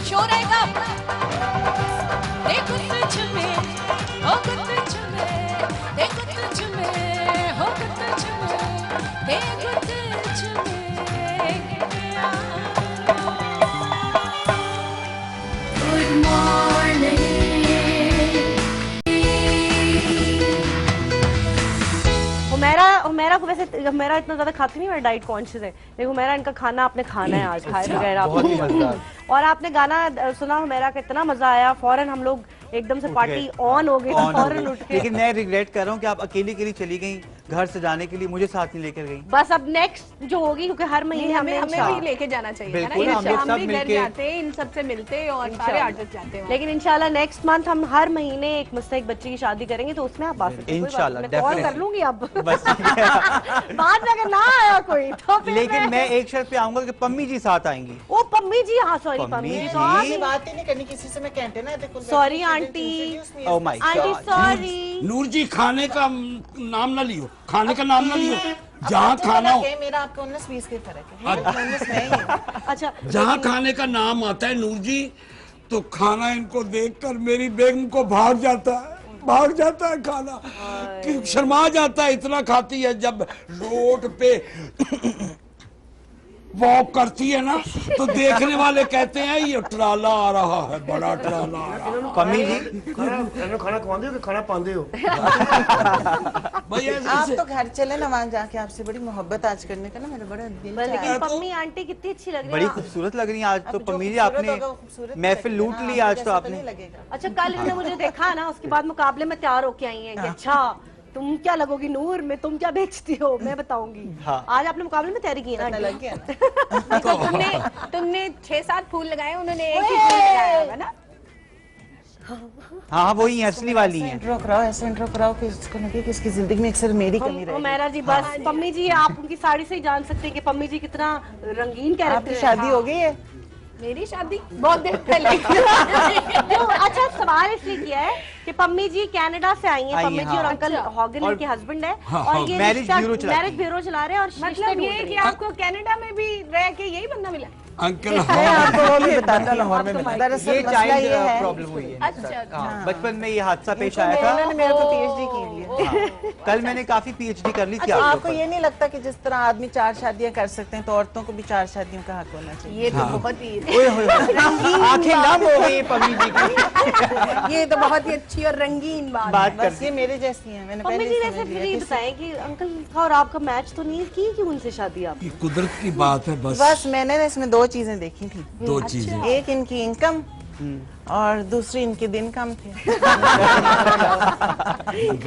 शोर आएगा। देखो तुझ में हो तुझ में, देखो तुझ में हो तुझ में, देखो तुझ में। Good morning. हुमैरा को वैसे हुमैरा इतना ज्यादा खाती नहीं, मेरा डाइट कॉन्शियस है, लेकिन हुमैरा इनका खाना आपने खाना है आज, खाए बगैर आप। और आपने गाना सुना हुमैरा का, इतना मजा आया, फौरन हम लोग एकदम से पार्टी ऑन हो गई, फौरन उठ के। लेकिन मैं रिग्रेट कर रहा हूँ कि आप अकेली के लिए चली गई घर से जाने के लिए, मुझे साथ नहीं लेकर गई। बस अब नेक्स्ट जो होगी, क्योंकि हर महीने हमें भी लेके जाना चाहिए, बिल्कुल, हम सब भी घर मिलके जाते हैं, इन सबसे मिलते हैं और सारे आर्टिस्ट जाते हैं। लेकिन इंशाल्लाह नेक्स्ट मंथ हम हर महीने एक मुस्तहिक बच्चे की शादी करेंगे, तो उसमें आप आ सकते हैं। इंशाल्लाह कॉल कर लूंगी अब बस बाद में अगर ना आया कोई तो फिर लेकिन मैं एक शर्त पे आऊंगा कि पम्मी जी साथ आएंगी। ओ पम्मी जी, हाँ सॉरी पम्मी पम्मी जी, जी। बात ही नहीं करनी किसी से, मैं कहते ना देखो। Sorry aunty, oh my aunty god. Sorry. Noor ji खाने का नाम ना लियो, खाने का नाम ना लियो, जहाँ खाना हो। मेरा आपको 19-20 के फर्क है, 19 में ही। अच्छा, जहाँ खाने का नाम आता है नूर जी, तो खाना इनको देखकर मेरी बेगम को भाग जाता है खाना, कि शर्मा जाता है, इतना खाती है। जब रोड पे वॉक करती है ना, तो देखने वाले कहते हैं ये ट्राला आ रहा है, बड़ा ट्राला आ रहा है। पम्मी जी खाना खवाते हो कि खाना पाते हो? भाई आप तो घर चले ना, वहाँ जाके आपसे बड़ी मोहब्बत आज करने का ना मेरा बड़ा दिल चाह रहा लेकिन है। पम्मी आंटी कितनी अच्छी लग रही बड़ी है। खूबसूरत लग रही है आज तो। अब जो पम्मी जी खूबसूरत आपने होगा वो खूबसूरत महफिल लगेगा लूट ना, ली आपको आज तो जैसा आपने। नहीं लगेगा। अच्छा, कल इन्होंने मुझे देखा ना, उसके बाद मुकाबले में तैयार होके आई हैं कि अच्छा तुम क्या लगोगी नूर में, तुम क्या बेचती हो, मैं बताऊंगी। हाँ। आज आपने मुकाबले में तैयारी की है ना? लग गया ना। तो तुमने 6-7 फूल लगाए, उन्होंने एक ही फूल लगाया होगा ना। हाँ वही असली वाली है। इंट्रो कराओ, ऐसे इंट्रो कराओ कि उसको लगे कि इसकी जिंदगी में अक्सर मेरी कमी रही। हुमैरा जी बस, पम्मी जी आप उनकी साड़ी से ही जान सकते हैं कि पम्मी जी कितना रंगीन कैरेक्टर आपकी है। शादी हो गई है? मेरी शादी बहुत दिन पहले। क्यों? अच्छा, सवाल इसलिए किया है कि पम्मी जी कनाडा से आई हैं, आई पम्मी हैं, जी और हाँ। अंकल हॉगन और- इनके हस्बैंड है, और ये मैरिज ब्यूरो चलाती हैं। मैरिज ब्यूरो चला रहे हैं, और मतलब ये कि आपको कनाडा में भी रह के यही बंदा मिला। अंकल मैं आपको वो भी बताता हूँ लाहौर में मिला। दरअसल ये मसला ये चाइल्ड है प्रॉब्लम हुई है अच्छा, हाँ, बचपन में ये हादसा पेश आया था। उन्होंने मेरे को पीएचडी की हुई है। हाँ, कल मैंने काफी पीएचडी कर ली थी अच्छा, आपके आपको ऊपर। ये नहीं लगता कि जिस तरह आदमी 4 शादियां कर सकते हैं तो औरतों को भी 4 शादियों का हक होना चाहिए? ये तो बहुत ही ओए होए होए, आंखें नम हो गई पम्मी जी की ये तो बहुत ही अच्छी और रंगीन बात है। बस ये मेरे जैसी हैं, मैंने मम्मी पहले जी ही वैसे समझ फिर लिया ये कि बताएं कि अंकल का और आपका मैच तो नहीं की कि उनसे शादी आप? ये कुदरत की बात है बस। बस मैंने ना इसमें 2 चीजें देखी थी। 2 चीजें। एक इनकी इनकम और दूसरी इनके दिन कम थे।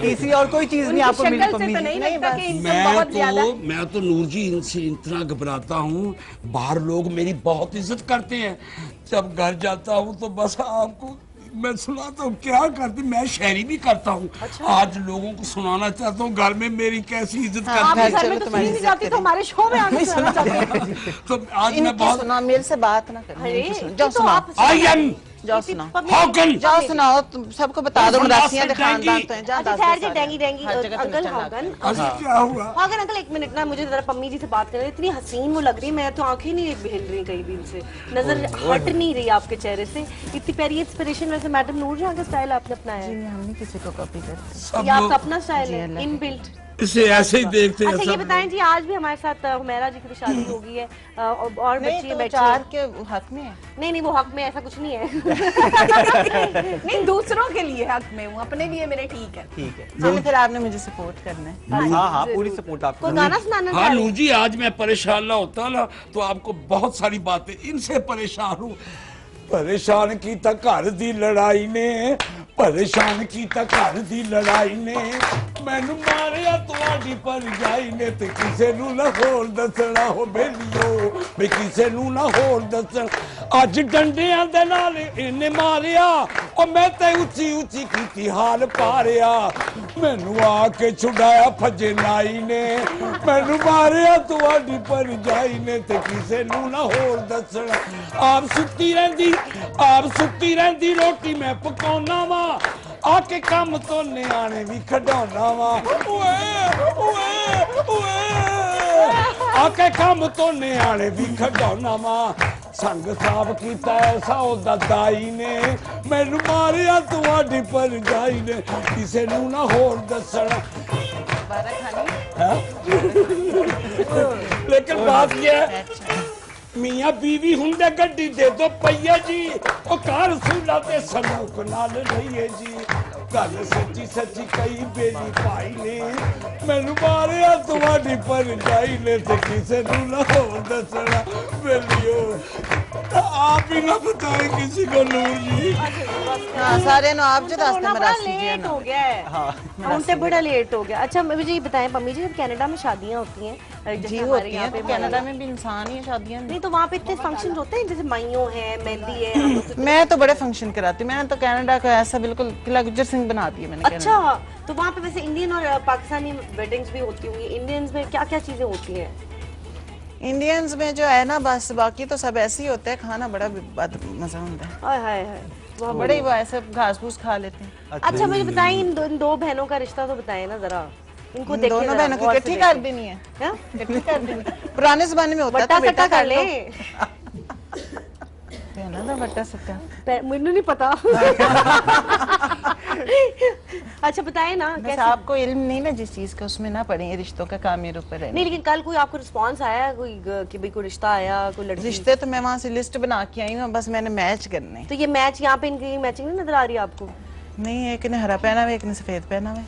तीसरी और कोई चीज नहीं आपको मिली शक्ल से पम्मी तो जी? नहीं लगता कि इनकम बहुत ज्यादा है। मैं तो नूर जी इनसे इतना घबराता हूँ, बाहर लोग मेरी बहुत इज्जत करते हैं, जब घर जाता हूँ तो बस आपको मैं सुनाता हूँ क्या करती। मैं शायरी भी करता हूँ। आज लोगों को सुनाना चाहता हूँ घर में मेरी कैसी इज्जत हाँ, करती घर है। में तो सुनी नहीं जाती तो हमारे शो में आके सुनाना चाहते हैं। तो आज मैं इनकी बहुत सुना, मेरे से बात ना करें। अरे इनकी सुनो। ये जाओ तो सुनाओ, आप आई एम जाओ सुनाओ, हॉकन। जाओ सुनाओ, तुम सबको बता दो। और मरासियां लास्ट खानदान टाइम तो हैं, जा अच्छा दस ठहर दस जा सारे। डेंगी डेंगी हर जगह अंकल तुम्हें हॉगन अच्छा क्या हुआ? हॉगन अंकल एक मिनट ना, मुझे जरा पम्मी जी से बात करनी है। इतनी हसीन वो लग रही है, मैं तो आंखें नहीं हिल रही कहीं भी इनसे, नजर हट नहीं रही आपके चेहरे से। इतनी प्यारी इंस्पिरेशन वैसे मैडम नूरजहां का स्टाइल आपने अपनाया है? जी, हम नहीं किसी को कॉपी करते। सब ये आपका लोग अपना स्टाइल है, अल्लाह इनबिल्ट? इसे ऐसे ही देखते हैं अच्छा ये सब बताएं जी, आज भी हमारे साथ हुमैरा जी की तो शादी हो गई है और नहीं बच्चे तो बैठे 4 हैं। के हक में है। नहीं वो हक में ऐसा कुछ नहीं है। नहीं, दूसरों के लिए हक में हूँ, अपने लिए मेरे ठीक है। ठीक है चलिए फिर आपने मुझे सपोर्ट करना है। हाँ हाँ पूरी सपोर्ट आपको। कोई गाना सुनाना हाँ चाह रही नूर जी, आज मैं परेशान ना होता ना तो आपको बहुत सारी बातें, इनसे परेशान हूँ। परेशान की घर दी लड़ाई ने, परेशान की घर दी लड़ाई ने, मैनू मारिया तुहाडी भरजाई ने, ते किसे नू ना होर दसना हो बेलियो, वे किसे नू ना होर दसना। अज डंडियां दे नाल इन्ने मारिया, ओ मैं ते उची उची कीती हाल पारिया, मैनू आके छुड़ाया फजे नाई ने, मैनू मारिया तुहाडी भरजाई ने, ते किसे नू ना होर दसना। आप सुती रहंदी रोटी मैं पकाउना वा, आके काम तो नियाणे भी खडाउना वा, आके काम तो नियाणे भी खडाउना वा। संग साफ कीता ऐसा ओदा दाई ने, मैनू मारिया तुहाडी भरजाई ने, किसे नू ना होर दसना। लेकिन बात क्या है, मियाँ बीवी हुंदे गड्डी दे दो पहिया जी, ओ कार सूला ते सलूक नाल रहिए जी। गल सच्ची सच्ची कई बेली भाई ने, मैनू मारिया तुहाडी भरजाई ने, ते किसे नू ना होर दसना। बेलियो आप ही ना बताएं किसी को नूर जी। हाँ सारे नो आप जो दसते होना बड़ा मरासी जी लेट ना। हो गया है, उनसे बड़ा लेट हो गया। अच्छा मुझे ये बताएं पम्मी जी, जब कनाडा में शादियां होती हैं जैसे जी हमारे होती यहाँ हैं, पे तो कनाडा में भी इंसान ही है, शादियां नहीं तो वहाँ पे इतने फंक्शन होते हैं जैसे माइयों है, मेहंदी है, हम लोग तो- मैं तो बड़े फंक्शन कराती हूँ। मैंने तो कनाडा का ऐसा बिल्कुल किला गुज्जर सिंह बना दिया मैंने। अच्छा तो वहाँ पे वैसे इंडियन और पाकिस्तानी वेडिंग्स भी होती होंगी। इंडियंस में क्या क्या चीजें होती हैं? इंडियंस में जो है ना, बस बाकी तो सब ऐसे ही होता है, खाना बड़ा मजा होता है। हाय हाय हाय वाह, बड़े ही वो ऐसे घास फूस खा लेते हैं। अच्छा मुझे बताएं इन दो बहनों का रिश्ता तो बताएं ना जरा, इनको इन देखिए दोनों जरा, बहनों की गौर से इकट्ठी देखिए। कर देनी है, हाँ? इकट्ठी कर देनी। पुराने जमाने में होता बट्टा था बेटा सट्टा कर कर लो। ले। कहना था बट्टा सट्टा। मुझे नहीं पता। अच्छा बताएं ना बस कैसे? आपको इल्म नहीं ना जिस चीज का, उसमें ना पड़े, रिश्तों का काम मेरे ऊपर है। नहीं लेकिन कल कोई आपको रिस्पांस आया कोई कि भाई कोई रिश्ता आया, कोई लड़की? रिश्ते तो मैं वहाँ से लिस्ट बना के आई हूँ, बस मैंने मैच करने। तो ये मैच यहाँ पे इनकी मैचिंग नहीं नजर आ रही आपको? नहीं, एक ने हरा पहना हुआ, एक ने सफेद पहना हुआ।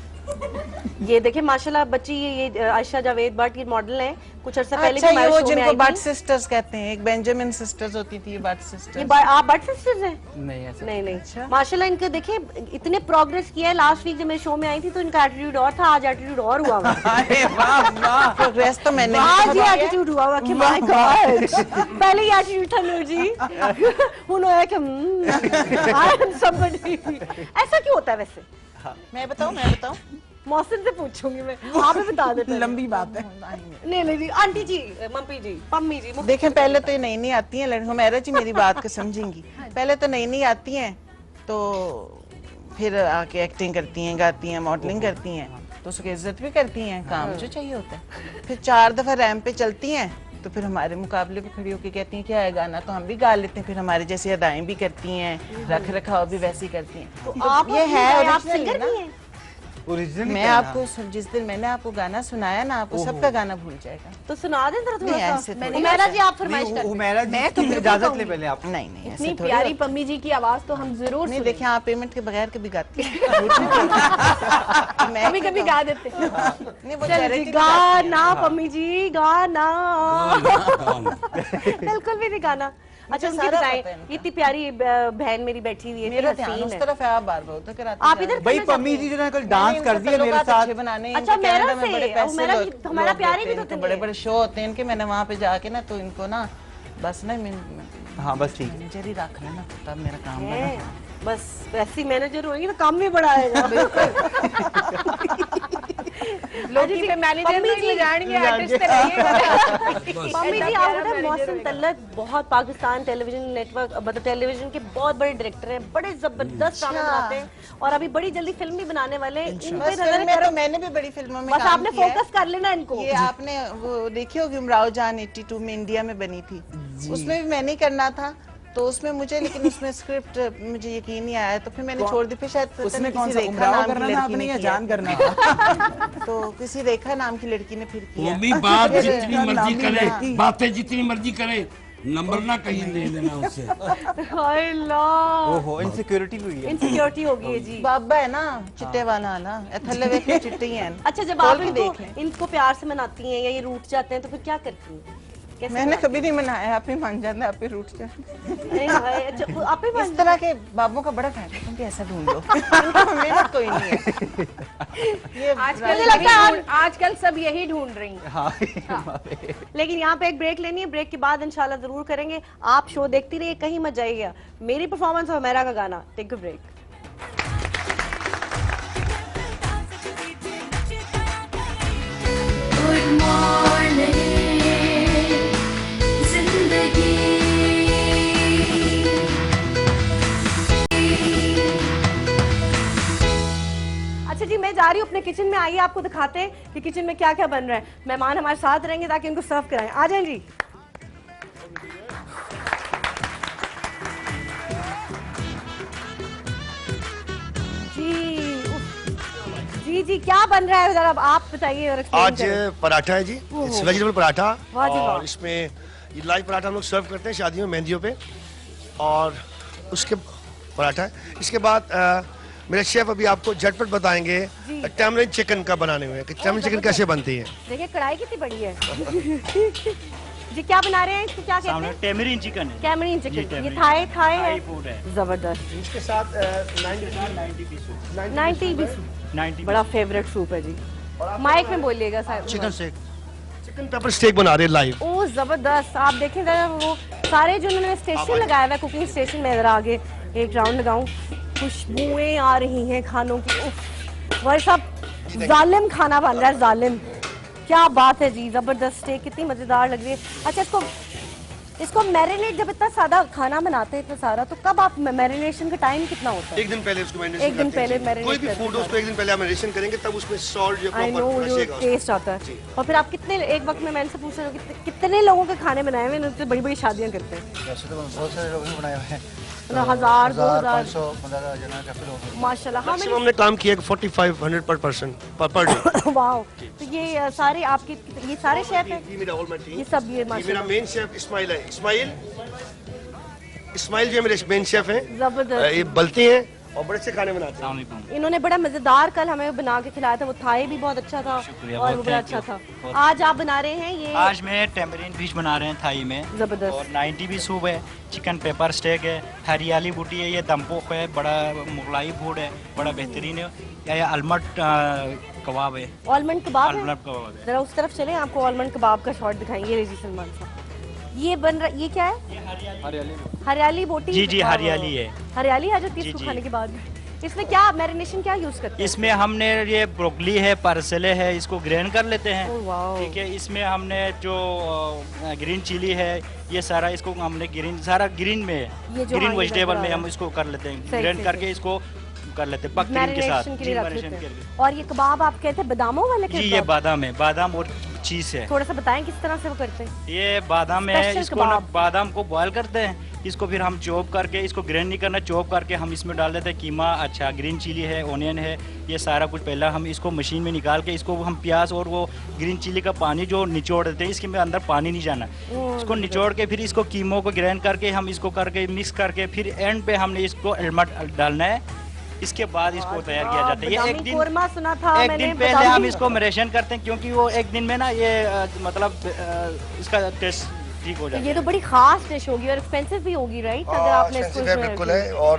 ये देखिए माशाल्लाह बच्ची, ये आयशा जावेद भट्ट की मॉडल है, कुछ अर्सा पहले अच्छा, भी ये हमारे वो शो में जिनको आई बट थी। सिस्टर्स कहते हैं, एक बेंजामिन सिस्टर्स होती थी, ये बट सिस्टर्स। ये आप बट सिस्टर्स हैं? नहीं ऐसा नहीं माशाल्लाह इनके देखिए इतने प्रोग्रेस किया है। लास्ट वीक जब मेरे शो में आई थी तो इनका एटीट्यूड और था, आज एटीट्यूड और हुआ हुआ। अरे वाह वाह, प्रोग्रेस तो मैंने भी आज बहुत ये किया। एटीट्यूड हुआ हुआ कि माय गॉड, पहले ही एटीट्यूड था नूर जी। उन्होंने कि आई एम समबडी। ऐसा क्यों होता है वैसे? मैं बताऊं मौसम से पूछूंगी मैं, आप ही बता देते। लंबी बात है। नहीं जी, आंटी जी, मम्मी जी, पम्मी जी। देखें, पहले तो ये नई नई आती हैं लड़कियों, मेरा जी मेरी बात को समझेंगी। पहले तो नई नई आती हैं, तो फिर आके एक्टिंग करती हैं, गाती हैं, मॉडलिंग करती हैं, तो उसकी इज्जत भी करती हैं, काम जो चाहिए होता है। फिर 4 दफा रैंप पे चलती हैं, तो फिर हमारे मुकाबले पे खड़ी होकर कहती हैं क्या है गाना, तो हम भी गा लेते हैं, फिर हमारे जैसी अदाएं भी करती हैं, रख रखाव भी वैसी करती हैं। तो आप ये है आप original सिंगर ना। भी हैं? ओरिजिनल मैं आपको जिस दिन मैंने आपको गाना सुनाया ना, आपको सबका गाना भूल जाएगा। तो सुना दें जरा थोड़ा नहीं, सा। ऐसे थोड़ी उमेरा जी आप फरमाइश कर उमेरा जी मैं तो बिल्कुल इजाजत ले कहूंगी। पहले आप। नहीं नहीं इतनी ऐसे थोड़ी प्यारी होता। पम्मी जी की आवाज तो हम जरूर नहीं सुनेंगे। देखिए आप पेमेंट के बगैर कभी गाती हैं। मैं कभी कभी गा देते हैं। नहीं वो चल जी, charity गाना पम्मी जी गाना बिल्कुल भी नहीं गाना। अच्छा उनकी सारा बताएं, पता है इनका। इतनी प्यारी बहन मेरी बैठी हुई है, मेरा इतनी ध्यान हसीन उस है। तरफ है, आप बार बार तो कराते आप इधर भाई करना पम्मी चाहते जी हैं? जो है कल डांस कर दिया मेरे साथ। बनाने अच्छा, इनके मेरा कनाडा में से, बड़े पैसे मेरा लोग- की- हमारा लोग प्यारे भी देते तो हैं, थे बड़े ये। बड़े शो होते हैं इनके। मैंने वहाँ पे जाके ना तो इनको ना बस ना हाँ बस ठीक है। मैनेजर ही रख लेना, तब मेरा काम है। बना। बस वैसी मैनेजर होंगी तो काम भी बड़ा आएगा। लोग की पे मैनेजर नहीं ले जाएंगे, आर्टिस्ट पे रहिएगा। मम्मी जी आप बताएं, मौसम तलत बहुत पाकिस्तान टेलीविजन नेटवर्क मतलब टेलीविजन के बहुत बड़े डायरेक्टर हैं, बड़े जबरदस्त ड्रामे बनाते हैं और अभी बड़ी जल्दी फिल्म भी बनाने वाले हैं। इन पे बस नजर फिल्में करो। तो मैंने भी बड़ी फिल्मों में बस काम आपने किया है। फोकस कर लेना इनको। ये आपने वो देखी होगी उमराव जान 82 में इंडिया में बनी थी, उसमें भी मैंने ही करना था, तो उसमें मुझे लेकिन उसमें स्क्रिप्ट मुझे यकीन नहीं आया, तो फिर मैंने छोड़ दी। फिर शायद पता उसमें नहीं कौन किसी सा रेखा उमराव नाम की करना था लड़की आपने ने या किया। जान करना था? तो किसी रेखा नाम की लड़की ने फिर किया। मम्मी बात फिर- जितनी मर्जी नामी करे, लड़की। बातें जितनी मर्जी करे, नंबर ना कहीं ले लेना उससे। हाय अल्लाह, ओहो इनसिक्योरिटी भी हुई है। इनसिक्योरिटी हो गई है जी। बाबा है ना चिट्टे वाला ना, थल्ले वे के चिट्टे ही हैं। अच्छा जब खोल आप के इनको देख लें। इनको प्यार से मनाती हैं या ये रूठ जाते हैं तो फिर क्या करती हैं? कैसे मैंने मनाती कभी नहीं मनाया, आप ही मान जाते, आप ही रूठ जाते। हैं? हाय, अच्छा, वो आप ही इस तरह के बाबों का बड़ा फायदा है कि ऐसा ढूंढ लो। मेहनत कोई नहीं है। ये आजकल सब यही ढूंढ रही हैं। हाँ लेकिन यहाँ पे एक ब्रेक लेनी है, ब्रेक के बाद इंशाल्लाह जरूर करेंगे। आप शो देखती रहिए, कहीं मत जाइएगा। मेरी परफॉर्मेंस और हुमैरा का गाना। Take a break. Good morning जिंदगी। अच्छा जी मैं जा रही हूँ अपने किचन में, आइए आपको दिखाते हैं कि किचन में क्या क्या बन रहा है। मेहमान हमारे साथ रहेंगे ताकि उनको सर्व कराएं। आ जाएं जी। जी उफ। जी क्या बन रहा है, जरा आप बताइए और explain आज करें। पराठा है जी, इट्स वेजिटेबल पराठा। वाह जी वाह। और इसमें ये लाइव पराठा हम लोग सर्व करते हैं शादियों में, मेहंदियों पे। और उसके पराठा है। इसके बाद मेरे शेफ अभी आपको झटपट बताएंगे टैमरिन चिकन का बनाने हुए कि टैमरिन चिकन कैसे बनती है। देखिए कढ़ाई कितनी बड़ी है। जी क्या बना रहे हैं, इसको क्या कहते हैं? टेमरिन चिकन है। कैमरीन चिकन। ये टेमरिन। थाई थाई है, फूड है। जबरदस्त। इसके साथ 90 भी 90 बड़ा फेवरेट सूप है जी। माइक में बोलिएगा साहब। Chicken steak, chicken pepper steak बना रहे हैं लाइव। ओ जबरदस्त। आप देखें जरा वो सारे जो उन्होंने स्टेशन लगाया हुआ है, कुकिंग स्टेशन में जरा आगे एक राउंड लगाऊं, खुशबुएं आ रही हैं खानों की। उफ, भाई साहब जालिम खाना बन रहा है, जालिम। क्या बात है जी, जबरदस्त स्टेक कितनी मजेदार लग रही है। अच्छा इसको मैरिनेट, जब इतना सादा खाना बनाते हैं इतना सारा, तो कब आप मैरिनेशन का टाइम कितना होता है? एक दिन पहले उसको मैरिनेशन एक दिन करते हैं पहले जी। marinate कोई भी करते फूड हैं। हो उसको एक दिन पहले आप मैरिनेशन करेंगे, तब उसमें सॉल्ट जो आई नो प्रॉपर जो रचेगा उसको। टेस्ट आता है। और फिर आप कितने, एक वक्त में मैंने से पूछ रहा हूँ कितने लोगों के खाने बनाए हुए हैं, बड़ी बड़ी शादियां करते हैं? वैसे तो बहुत सारे लोगों ने बनाए हुए हैं। मतलब 1000 2000 500 15 जना का फिर होगा। माशाल्लाह। हाँ मैक्सिमम हमने काम किया 4500 पर पर्सन पर डे। वाओ। तो ये सारे आपके, ये सारे शेफ हैं? ये मेरा ऑल माय टीम। ये सब ये ये मेरा माशाल्लाह मेन शेफ इस्माइल है। इस्माइल जो मेरे मेन शेफ हैं, जबरदस्त। ये बलते हैं और बड़े अच्छे खाने बनाते हैं। इन्होंने बड़ा मजेदार कल हमें बना के खिलाया था, वो थाई भी बहुत अच्छा था और वो बड़ा अच्छा था। आज आप बना रहे हैं ये? आज मैं टेमरिन फिश बना रहे हैं थाई में। जबरदस्त। और 90 भी सूप है, चिकन पेपर स्टेक है, हरियाली बूटी है, ये दमपोक है, बड़ा मुगलाई फूड है, बड़ा बेहतरीन है। या अलमट कबाब है। आलमंड कबाब है? अलमट कबाब है। जरा उस तरफ चले, आपको आलमंड कबाब का शॉट दिखाएंगे। रेजी सलमान साहब ये बन रहा, ये क्या है? हरियाली बोटी। जी जी हरियाली है। हरियाली आ जाती है जी, इसको जी। खाने के बाद। इसमें क्या मैरिनेशन क्या यूज करते हैं? इसमें हमने ये ब्रोकली है, परसले है, इसको ग्रेन कर लेते हैं। ओह, वाओ। ठीक है, इसमें हमने जो ग्रीन चिली है, ये सारा इसको हमने ग्रीन, सारा ग्रीन में ये है, जो ग्रीन हाँ, ये वेजिटेबल नजर आ में रहा हम है। इसको कर लेते हैं, सही, ग्रेन सही, करके सही। इसको कर लेते हैं बकरीन के साथ। मैरिनेशन के लिए जी, रख मैरिनेशन लेते के हैं। लिए। और ये कबाब आप कहते हैं बादामों वाले जी ये बादाम है, बादाम और चीज़ से। थोड़ा सा बताएं किस तरह से वो करते हैं। ये बादाम है, Special इसको ना कबाब। बादाम को बॉयल करते हैं, इसको फिर हम चॉप करके, इसको ग्राइंड नहीं करना, चॉप करके हम इसमें डाल देते हैं कीमा, अच्छा ग्रीन चिली है, ऑनियन है, ये सारा कुछ पहला हम इसको मशीन में निकाल के इसको हम प्याज और वो ग्रीन चिली का पानी जो निचोड़ देते हैं, इसके में अंदर पानी नहीं जाना, इसको निचोड़ के फिर इसको कीमों को ग्राइंड करके हम इसको करके मिक्स करके फिर एंड पे हमने इसको एलमट डालना है, इसके बाद इसको तैयार किया जाता है। ये बादामी कोरमा सुना था एक मैंने, दिन पहले बादामी- हम इसको मैरिनेशन करते हैं, क्योंकि वो एक दिन में ना ये मतलब इसका टेस्ट ठीक हो जाता ये है। तो बड़ी खास डिश होगी और एक्सपेंसिव भी होगी, राइट? अगर आपने इसको एक्सपेंसिव है, इसमें बिल्कुल है। और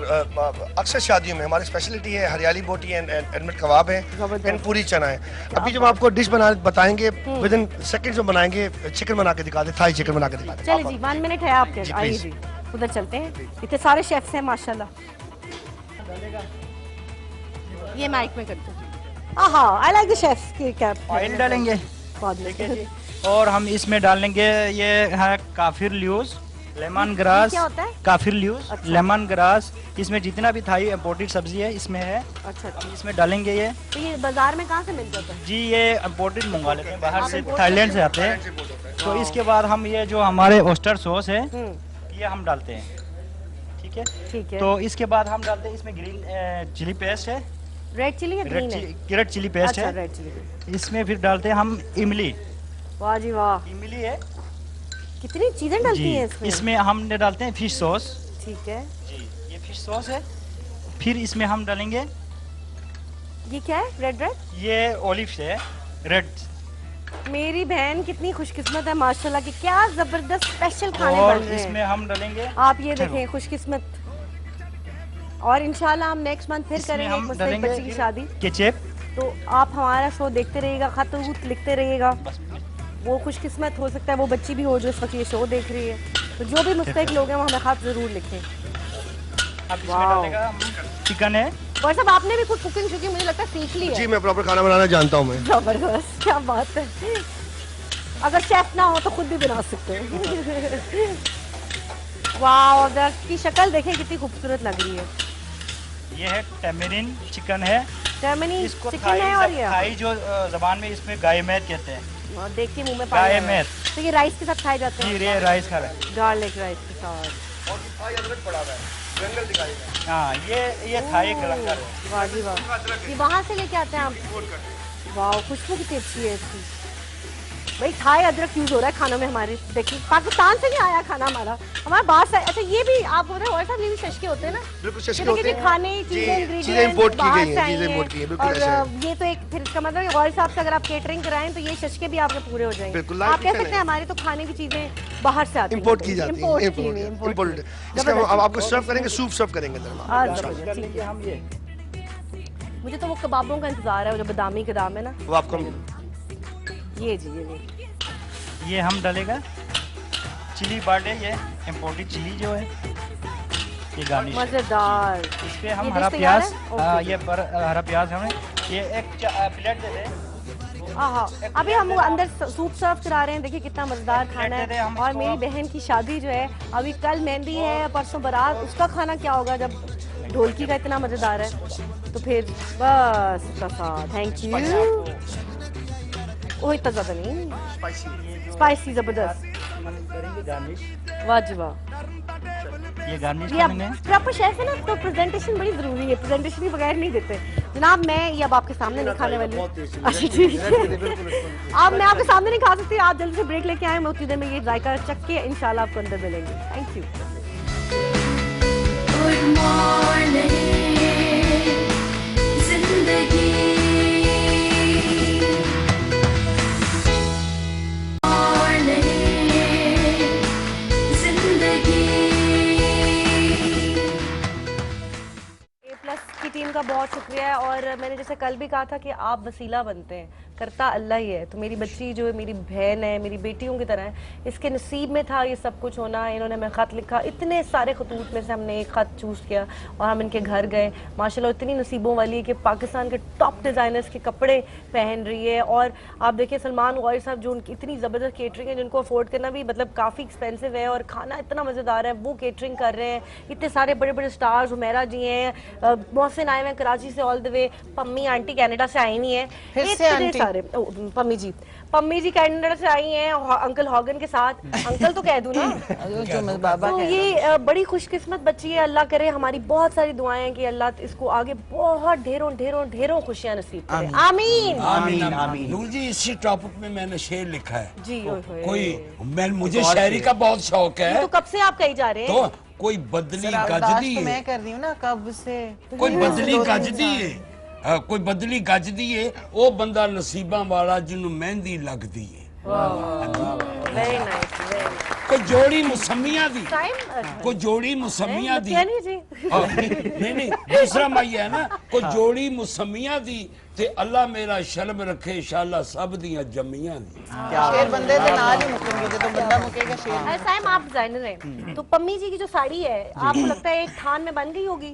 अक्सर शादियों में हमारी स्पेशलिटी है हरियाली बोटी एंड एडमिट कबाब है एंड पूरी चना है। अभी जब आपको डिश बताएंगे विद इन सेकंड्स में बनाएंगे, चिकन बना के दिखाते, थाई चिकन बना के दिखाते। चलिए जी, 1 मिनट है आपके, जी, आइए please। जी उधर चलते हैं, इतने सारे शेफ्स हैं माशाल्लाह। ये माइक में करते हैं। हाँ, आई लाइक द शेफ्स की कैप। ऑयल डालेंगे, बाद में। ठीक है जी। और हम इसमें डालेंगे ये है काफिर ल्यूज, लेमन ग्रास। क्या होता है? काफिर ल्यूज, अच्छा। लेमन ग्रास, इसमें जितना भी थाई इम्पोर्टेड सब्जी है इसमें है, अच्छा अच्छा। इसमें डालेंगे ये। तो ये बाजार में कहाँ से मिल जाता है? जी ये इम्पोर्टेड मंगवा लेते हैं बाहर से, import थाईलैंड से आते हैं। तो इसके बाद हम ये जो हमारे ओस्टर सॉस है ये हम डालते हैं, ठीक है। ठीक है। तो इसके बाद हम डालते हैं इसमें ग्रीन चिली पेस्ट है, रेड चिली या ग्रीन है? रेड चिली पेस्ट अच्छा, है। Red chilli. इसमें फिर डालते हैं हम इमली, वाह जी वाह, इमली है कितनी चीजें डलती जी। हैं इसमें। इसमें हमने डालते हैं फिश सॉस ठीक है। जी, ये फिश सॉस है। फिर इसमें हम डालेंगे, ये क्या है? Red red? ये ओलिव है, रेड। मेरी बहन कितनी खुशकिस्मत है माशाल्लाह कि क्या जबरदस्त स्पेशल खाने और बन रहे हैं। इसमें हम डालेंगे, आप ये देखें खुशकिस्मत। और इंशाल्लाह हम नेक्स्ट मंथ फिर इसमें करेंगे एक हम मुस्तकिल डालेंगे बच्ची की शादी। केचप। तो आप हमारा शो देखते रहिएगा, खत वूत लिखते रहिएगा। वो खुशकिस्मत हो सकता है वो बच्ची भी हो जो इस वक्त ये शो देख रही है। तो जो भी मुस्तैक लोग हैं वो हमें खत जरूर लिखें। अब इसमें डालेगा चिकन है। और सब आपने भी कुछ कुकिंग शुकिंग मुझे लगता है सीख ली है। जी मैं प्रॉपर खाना बनाना जानता हूँ मैं। जबरदस्त, क्या बात है। अगर शेफ ना हो तो खुद भी बना सकते हैं। वाह, और की शक्ल देखें कितनी खूबसूरत लग रही है। ये है टैमरिन चिकन है, जर्मनी इसको चिकन है और ये थाई जो जबान में इसमें गाय मैद कहते हैं, और देख के मुंह में गाय पानी आ रहा है। मैद। तो ये राइस के साथ खाए जाते जी हैं। ये राइस खा रहा है। गार्लिक राइस के साथ। और थाई अदरक पड़ा हुआ है, जंगल दिखाएगा। हाँ ये थाई कलंकर है। वाह जी वाह, ये वहाँ से लेके आते हैं आप? वाह, खुशबू कितनी अच्छी है इसकी। भाई थाई अदरक यूज हो रहा है खानों में हमारे। देखिए पाकिस्तान से नहीं आया खाना हमारा बाहर से। अच्छा ये भी आप बोल रहे हो और सब ये भी शशके होते हैं ना? बिल्कुल शशके ये होते देखिए हैं। खाने जी, चीजें चीजें इंग्रेडिएंट्स import की बाहर गई से हैं, आई चीजें हैं। import की हैं, बिल्कुल और ऐसे है। ये तो एक फिर इसका मतलब है गौर साहब से अगर आप केटरिंग कराएं तो ये शशके भी आपके पूरे हो जाएंगे। बिल्कुल, आप life कह में सकते हैं हमारी तो खाने की चीजें बाहर से आती हैं। इंपोर्ट की जाती है, Import की हुई, import इंपोर्ट। की। इसका हम जबरदस्त। आपको सर्व करेंगे, सूप सर्व करेंगे अंदर हम। अच्छा, ठीक है। हम ये मुझे तो वो कबाबों का इंतजार है, वो जो बादामी कबाब है ना। वो आपको ये जी ये ये हम डालेगा चिली बाटे, ये इम्पोर्टेड चिली जो है ये गार्निश। मजेदार। इस पे हम ये हरा डिश तैयार प्याज, है? ओके। ये पर हरा प्याज हमें ये एक प्लेट दे दे। हाँ, अभी हम अंदर सूप सर्व करा रहे हैं। देखिए कितना मजेदार खाना दे दे है। हम और इसको मेरी अब। बहन की शादी जो है अभी कल मेहंदी है, परसों बारात, उसका खाना क्या होगा जब ढोलकी का इतना मजेदार है। तो फिर बस इतना सा थैंक यू। वो इतना ज्यादा नहीं, स्पाइसी जबरदस्त। करेंगे गार्निश, वाह जी वाह। ये गार्निश ये करेंगे। प्रॉपर शेफ है ना, तो प्रेजेंटेशन बड़ी जरूरी है। प्रेजेंटेशन के बगैर नहीं देते जनाब। मैं ये अब आपके सामने नहीं खाने वाली हूँ। अच्छा ठीक है, अब मैं आपके सामने नहीं खा सकती। आप जल्दी से ब्रेक लेके आए, मैं उतनी देर में ये जायका चख के इंशाल्लाह आपको अंदर मिलेंगे। Thank you. गुड मॉर्निंग जिंदगी, मॉर्निंग जिंदगी। A+ की टीम का बहुत शुक्रिया। और मैंने जैसे कल भी कहा था कि आप वसीला बनते हैं, करता अल्लाह ही है। तो मेरी बच्ची जो है मेरी बहन है, मेरी बेटियों की तरह है। इसके नसीब में था ये सब कुछ होना। इन्होंने हमें ख़त लिखा, इतने सारे खतूत में से हमने एक ख़त चूज़ किया और हम इनके घर गए। माशाल्लाह इतनी नसीबों वाली है कि पाकिस्तान के टॉप डिज़ाइनर्स के कपड़े पहन रही है। और आप देखिए सलमान गौरी साहब जो उनकी इतनी ज़बरदस्त केटरिंग है, जिनको अफोर्ड करना भी मतलब काफ़ी एक्सपेंसिव है और खाना इतना मज़ेदार है, वो केटरिंग कर रहे हैं। इतने सारे बड़े बड़े स्टार्स, हुमैरा जी हैं, मोहसिन आए हुए हैं कराची से all the way, Pammi aunty Canada से आई नहीं है। फिर से आंटी सारे पम्मी जी कनाडा से आई हैं अंकल हॉगन के साथ। अंकल तो कह दूं ना। जो बाबा तो ये बड़ी खुशकिस्मत बच्ची है। अल्लाह करे, हमारी बहुत सारी दुआएं हैं कि अल्लाह इसको आगे बहुत ढेरों ढेरों ढेरों खुशियां नसीब करे। आमीन आमीन आमीन। नूर जी, इसी टॉपिक में मैंने शेर लिखा है जी। मुझे शायरी का बहुत शौक है। तो कब से आप कहीं जा रहे हैं? तो कोई बदली गजदी तो मैं कर रही हूँ ना कब से। कोई बदली गजदी है, कोई बदली गजदी है, वो बंदा नसीबां वाला जिन्हों मेहंदी लगदी है। Very nice. कोई जोड़ी मुसम्मिया दी, कोई जोड़ी मुसम्मिया दी। नहीं दूसरा माई है ना, कोई जोड़ी मुसम्मिया दी ते अल्लाह मेरा शर्म रखे इंशाअल्लाह सब दियां जम्मियां दी। शेर बंदे दे नाल ही मुकेंगे, तो बंदा मुकेगा शेर। साइम, आप डिजाइनर हैं, तो पम्मी जी की जो साड़ी है आपको लगता है एक थान में बन गई होगी?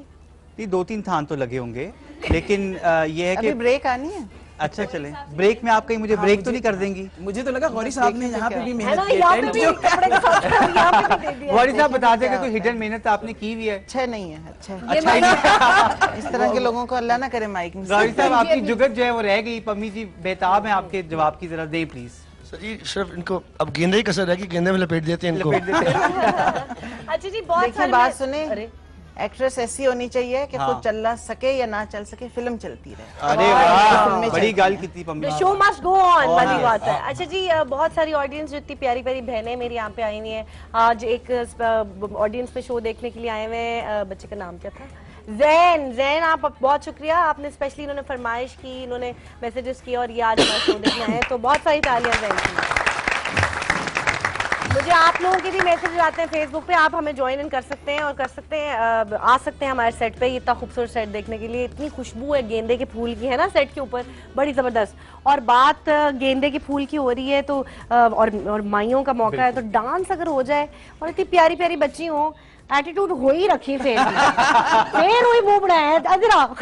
2-3 थान तो लगे होंगे, लेकिन ये है कि ब्रेक आनी है। अच्छा चले, ब्रेक में आप कहीं मुझे ब्रेक तो नहीं कर देंगी? मुझे तो लगा गौरी साहब ने यहाँ पे भी मेहनत की है। गौरी साहब बता दें कि कोई हिडन मेहनत आपने की हुई है? अच्छा नहीं है, अच्छा इस तरह के लोगों को अल्लाह ना करे माइक में। गौरी साहब, आपकी जुगत जो है वो रह गई। पम्मी जी बेताब है आपके जवाब की, जरा दे प्लीज। सर जी, सिर्फ इनको अब गेंदे की कसर है कि गेंदे में लपेट देते हैं इनको। अच्छा जी, बहुत सारी बात सुने, एक्ट्रेस ऐसी होनी चाहिए कि खुद चल सके या ना चल सके, फिल्म चलती रहे। अरे वाह, बड़ी गाल की थी Pammi. Show must go on वाली बात है। अच्छा जी, बहुत सारी ऑडियंस जो इतनी प्यारी प्यारी बहनें मेरी यहाँ पे आई हुई हैं। आज एक ऑडियंस पे शो देखने के लिए आए हुए हैं। बच्चे का नाम क्या था? जैन, आप बहुत शुक्रिया, आपने स्पेशली इन्होंने फरमाइश की, इन्होंने मैसेजेस किए और ये आज हमारा शो देखने आए हैं, तो बहुत सारी तालियां जैन की। मुझे आप लोगों के भी मैसेज आते हैं फेसबुक पे, आप हमें ज्वाइन इन कर सकते हैं और कर सकते हैं, आ सकते हैं हमारे सेट पे। इतना खूबसूरत सेट देखने के लिए, इतनी खुशबू है गेंदे के फूल की है ना सेट के ऊपर, बड़ी ज़बरदस्त। और बात गेंदे के फूल की हो रही है तो और माइयों का मौका है, तो डांस अगर हो जाए और इतनी प्यारी प्यारी बच्ची हो, एटीट्यूड हो ही रखी फिर वही मुंह बनाया है। इधर आओ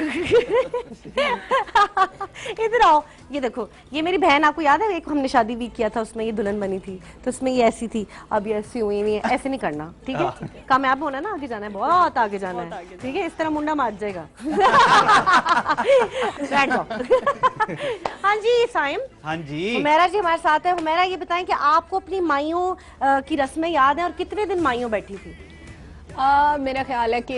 इधर आओ, ये देखो, ये मेरी बहन, आपको याद है एक हमने शादी भी किया था, उसमें ये दुल्हन बनी थी, तो उसमें ये ऐसी थी, अब ये ऐसी हुई नहीं है। ऐसे नहीं करना, ठीक है? कामयाब होना ना, आगे जाना है, बहुत आगे जाना है, ठीक है? इस तरह मुंडा मार जाएगा। बैठ जाओ। हाँ जी साइम। हाँ जी, हुमैरा जी हमारे साथ है। हुमैरा, ये बताएं कि आपको अपनी माइयों की रस्में याद है और कितने दिन माइयों बैठी थी? मेरा ख्याल है कि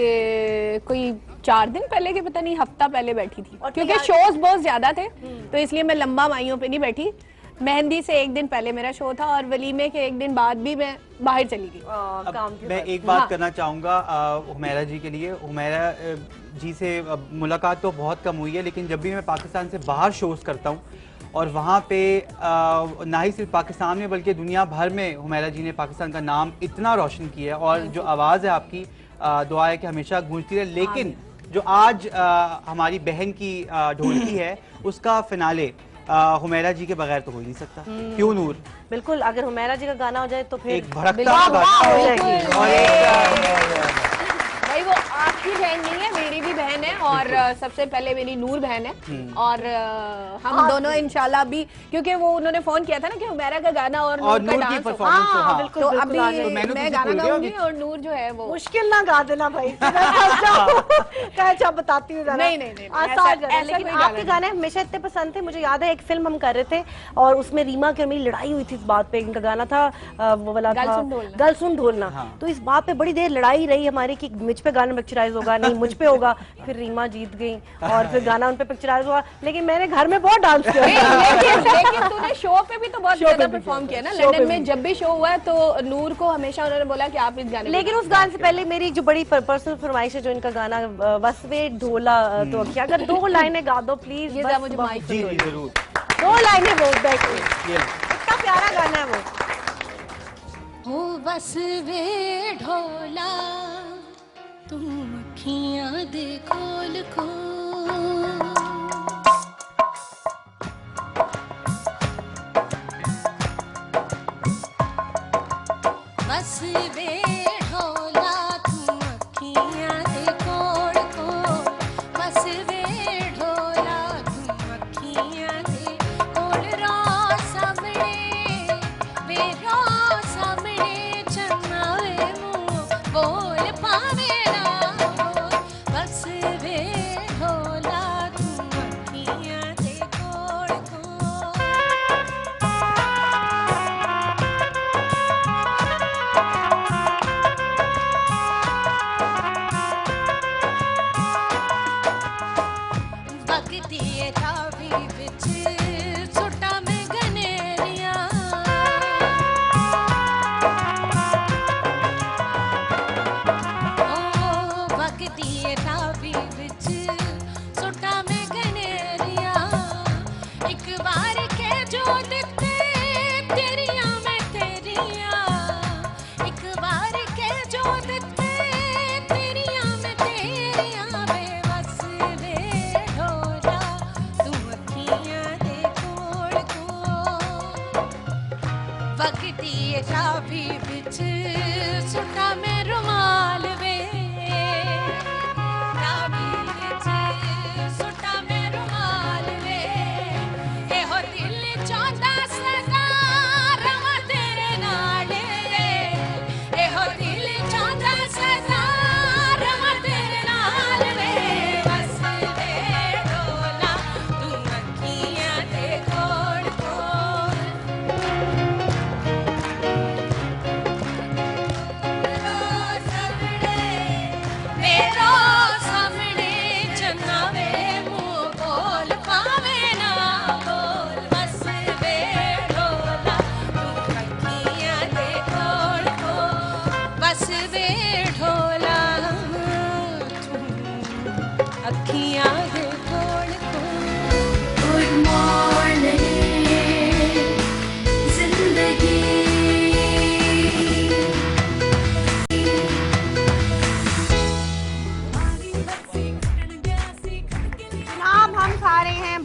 कोई 4 दिन पहले के, पता नहीं हफ्ता पहले बैठी थी, क्योंकि शोज बहुत ज्यादा थे तो इसलिए मैं लंबा माइयों पे नहीं बैठी। मेहंदी से 1 दिन पहले मेरा शो था और वलीमे के 1 दिन बाद भी मैं बाहर चली गई। मैं एक बात करना चाहूँगा हुमैरा जी के लिए। हुमैरा जी से मुलाकात तो बहुत कम हुई है, लेकिन जब भी मैं पाकिस्तान से बाहर शोज करता हूँ और वहाँ पे ना ही सिर्फ पाकिस्तान में बल्कि दुनिया भर में हुमैरा जी ने पाकिस्तान का नाम इतना रोशन किया है, और जो आवाज़ है आपकी, दुआ है कि हमेशा गूंजती रहे। लेकिन जो आज हमारी बहन की ढोलकी है, उसका फिनाले हुमैरा जी के बगैर तो हो ही नहीं सकता। क्यों नूर? बिल्कुल, अगर हुमैरा जी का गाना हो जाए तो फिर एक भड़कता हो जाएगी। भाई वो आपकी बहन नहीं है, मेरी भी बहन है, और सबसे पहले मेरी नूर बहन है, और हम दोनों इंशाल्लाह भी, क्योंकि वो उन्होंने फोन किया था ना कि हुमैरा का गाना और नूर का डांस, बिल्कुल, तो अभी मैंने मैं गाना गाऊंगी और नूर जो है वो मुश्किल ना गा देना भाई। अच्छा बताती हूँ, नहीं आसान गाना। लेकिन आपके गाने हमेशा इतने पसंद थे। मुझे याद है एक फिल्म हम कर रहे थे और उसमें रीमा की और मेरी लड़ाई हुई थी इस बात पे। इनका गाना था वो वाला गल सुन ढोलना, तो इस बात पे बड़ी देर लड़ाई रही हमारी कि मुझ पे गाना पिक्चराइज होगा, नहीं मुझ पे होगा। फिर रीमा जीत गई और फिर गाना उन पे पिक्चराइज हुआ, लेकिन मैंने घर में बहुत डांस किया। लेकिन तूने शो पे भी तो बहुत ज्यादा परफॉर्म किया ना लंदन में। जब भी शो हुआ है तो नूर को हमेशा उन्होंने बोला कि आप इस गाने, लेकिन उस गाने से पहले मेरी जो बड़ी पर्सनल फरमाइश है, जो इनका गाना वसवे ढोला, तो क्या अगर 2 लाइनें गा दो प्लीज। ये मुझे माइक जी जरूर, 2 लाइनें वो इतना प्यारा गाना है वो। हो वसवे ढोला तुम अखियां दे खोल खोल, वसवे ढोला तुम अखियां दे खोल खोल, वसवे ढोला तुम अखियां दे खोल, रो सामने वे रो सामने चन्नावे मुंह बोल पावे ना बोल, वसवे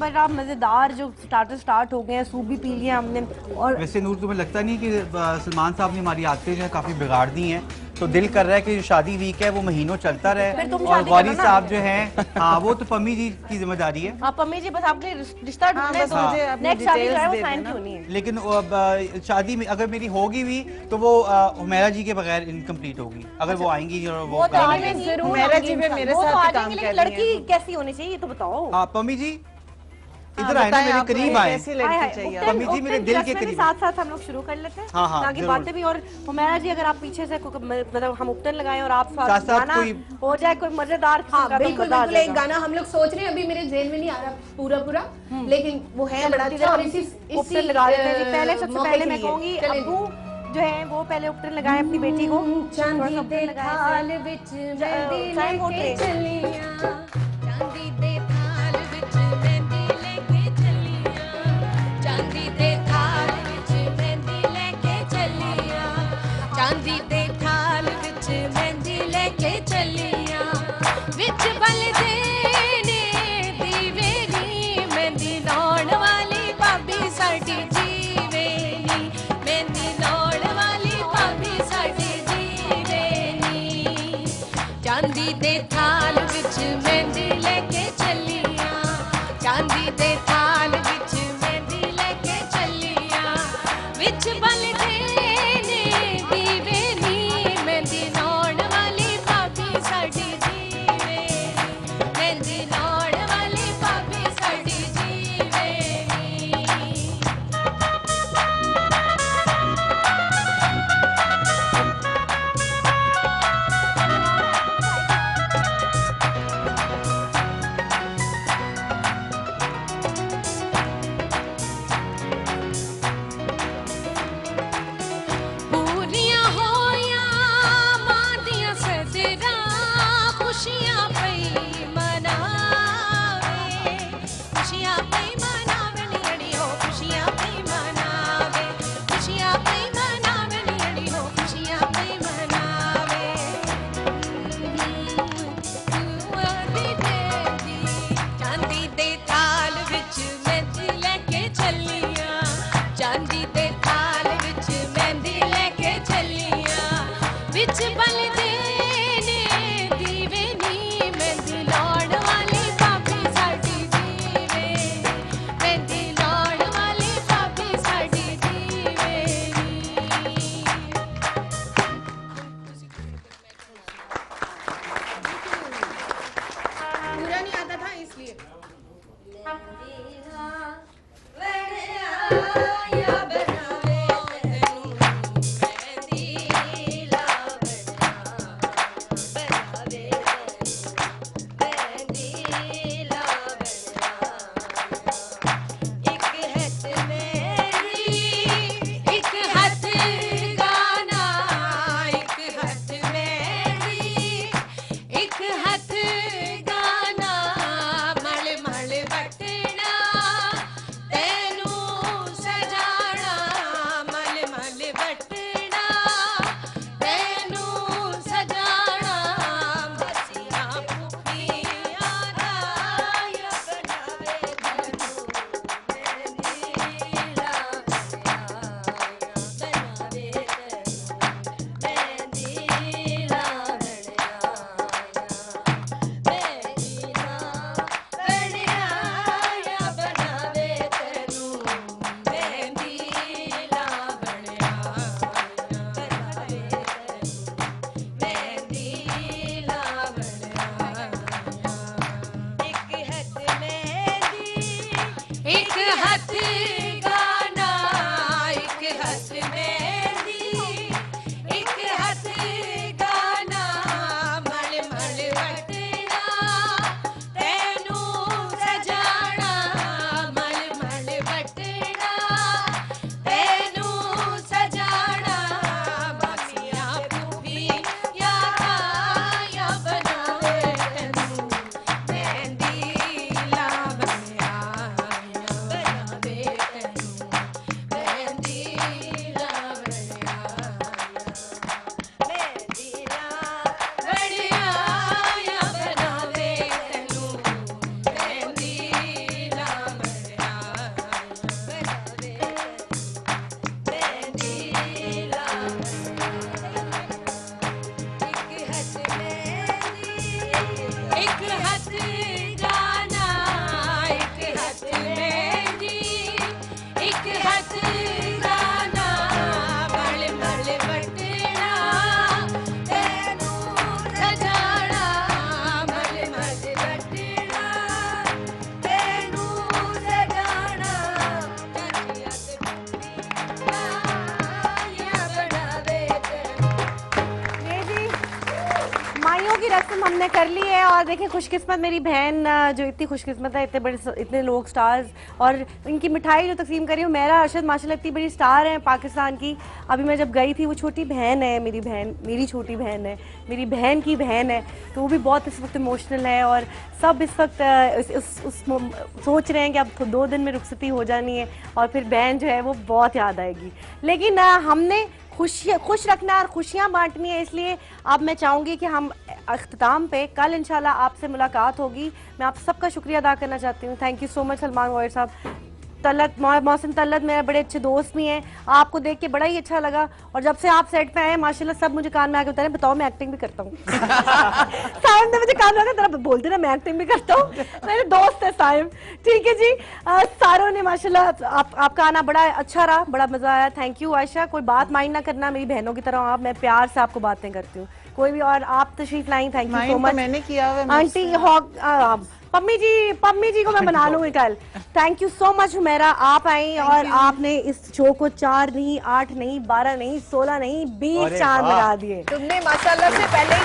बड़ा मजेदार जो स्टार्टर स्टार्ट हो गए हैं, सूप भी पी लिया हमने। और वैसे नूर तुम्हें लगता नहीं कि सलमान साहब ने हमारी आदतें जो है काफी बिगाड़ दी हैं? तो दिल कर रहा है कि जो शादी वीक है वो महीनों चलता रहे। फिर तुम और शादी गौरी करो ना। साहब जो हैं, हाँ वो तो पम्मी जी की जिम्मेदारी है। हाँ पम्मी जी बस आपने रिश्ता ढूंढना है, बस मुझे तो अपनी नेक्स्ट शादी जो है वो details दे साइन देना। क्यों नहीं है? लेकिन शादी में अगर मेरी होगी भी तो वो हुमैरा जी के बगैर इनकम्प्लीट होगी। अगर वो आएंगी और वो वो तो करेंगी। आएंगे जरूर मेरा आएंगे जी में मेरे वो तो साथ आ ही काम जाएंगे, कर लेकिन रही लड़की कैसी होनी चाहिए ये तो बताओ। पम्मी जी इधर आए ना, बताएं मेरे आप करीब मुझे आए। कैसी लड़की चाहिए आपको? पम्मी जी मेरे दिल के करीब। साथ साथ हम लोग शुरू कर लेते हैं। हाँ, हाँ, ताकि जरूर। बातें भी, और हुमैरा जी अगर आप पीछे से मतलब हम उपटन लगाएं और आप साथ साथ गाना कोई- हो जाए कोई मजेदार किस्म हाँ का, तो बिल्कुल मजा आ बिल्कुल, एक जाएगा। गाना हम लोग सोच रहे हैं, अभी मेरे जेहन में नहीं आ रहा पूरा लेकिन वो है बड़ा अच्छा। और इसी उपटन लगा देते हैं जी। पहले सबसे मौके पहले के मैं लिए। कहूंगी चलें। अब्बू जो है वो पहले उपटन लगाएं अपनी बेटी को। चांदी दे थाल लगाएं विच टाइम मेहंदी हो लेके गए। चलियां चांदी दे थाल विच मेहंदी लेके चलियां चांदी दे थाल विच मेहंदी लेके चलियां चांदी दे थाल विच मेहंदी लेके चलियां विच बलदे ने दीवे नी मेहंदी लाउण वाली भाभी साडी जीवे नी मेहंदी लाउण वाली भाभी साडी जीवे नी चांदी दे थाल विच मेहंदी लेके चलियां चांदी दे थाल विच मेहंदी लेके चलियां विच बलदे ने दीवे नी मेहंदी लाउण वाली भाभी साडी जीवे मेहंदी लाउण वाली भाभी साडी जीवे नी माइयों की रस्म हमने कर ली है और देखिए खुशकिस्मत मेरी बहन जो इतनी खुशकिस्मत है, इतने बड़े इतने लोग स्टार्स और इनकी मिठाई जो तकसीम करी मेरा अरशद माशाल्लाह इतनी बड़ी स्टार है पाकिस्तान की। अभी मैं जब गई थी, वो छोटी बहन है मेरी बहन, मेरी छोटी बहन है, मेरी बहन की बहन है, तो वो भी बहुत इस वक्त इमोशनल है और सब इस वक्त सोच रहे हैं कि अब 2 दिन में रुखसती हो जानी है और फिर बहन जो है वो बहुत याद आएगी। लेकिन हमने खुश रखना और खुशियाँ बांटनी है, इसलिए अब मैं चाहूँगी कि हम अख्ताम पे कल इंशाल्लाह आपसे मुलाकात होगी। मैं आप सबका शुक्रिया अदा करना चाहती हूँ। Thank you so much Salman वॉयर साहब। तलत मोहसिन तलत मेरे बड़े अच्छे दोस्त भी हैं, आपको देख के बड़ा ही अच्छा लगा और जब से आप सेट पे आए माशाल्लाह सब मुझे कान में आके बता रहे हैं बताओ मैं एक्टिंग भी करता हूँ। साइम ने मुझे कान में आके तेरा बोलते ना मैं एक्टिंग भी करता हूँ, मेरे दोस्त है साइम। ठीक है जी, सारों ने माशाल्लाह आपका आना बड़ा अच्छा रहा, बड़ा मजा आया। थैंक यू आयशा, कोई बात माइंड ना करना, मेरी बहनों की तरह आप, मैं प्यार से आपको बातें करती हूँ। कोई भी और आप तशरीफ लाई, थैंक यू सो मच। मैंने किया हुआ आंटी पम्मी जी को मैं बना लूंगी कल। Thank you so much Humaira, आप आई और आपने इस शो को 4 नहीं 8 नहीं 12 नहीं 16 नहीं 20 चांद लगा दिए। तुमने माशाल्लाह से पहले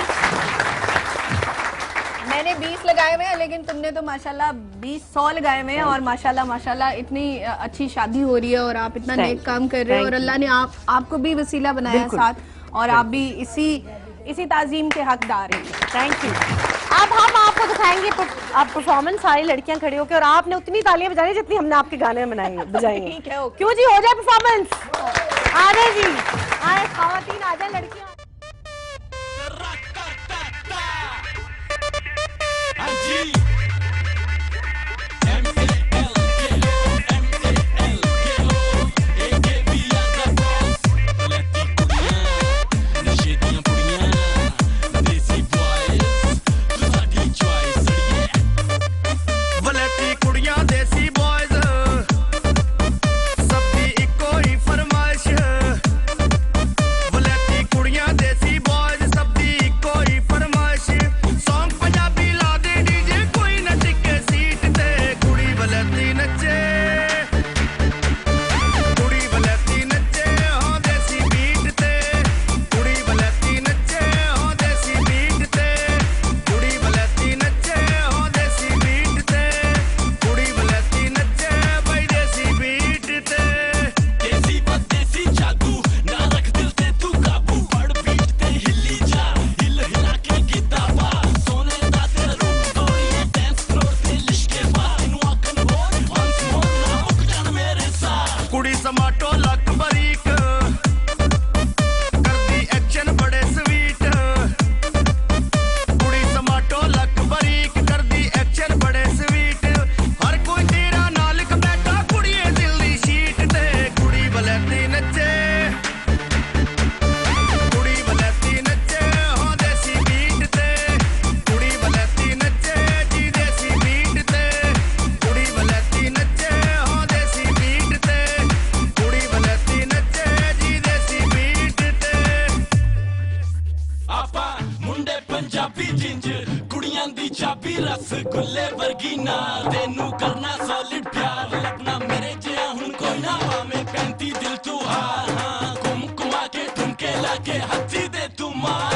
मैंने 20 लगाए हुए हैं, लेकिन तुमने तो माशाल्लाह 20 लगाए हुए हैं और माशाल्लाह माशाल्लाह इतनी अच्छी शादी हो रही है और आप इतना नेक काम कर रहे हो और अल्लाह ने आपको भी वसीला बनाया है साथ और आप भी इसी ताजीम के हकदार हैं। Thank you. अब हम आपको दिखाएंगे आप परफॉर्मेंस, सारी लड़कियां खड़ी होकर और आपने उतनी तालियां बजानी जितनी हमने आपके गाने में बजाई हैं। ठीक है, क्यों जी, हो जाए परफॉर्मेंस। आ जाए जी, आए खवातीन आ जाए, लड़कियां रसगुल्ले वर्गी ना तेनू करना सॉलिड प्यार लगना मेरे जिया हुन कोई ना पावे 35 दिल तू हार हाँ घुम घुमा के ठुमके लाके हथी दे तू मार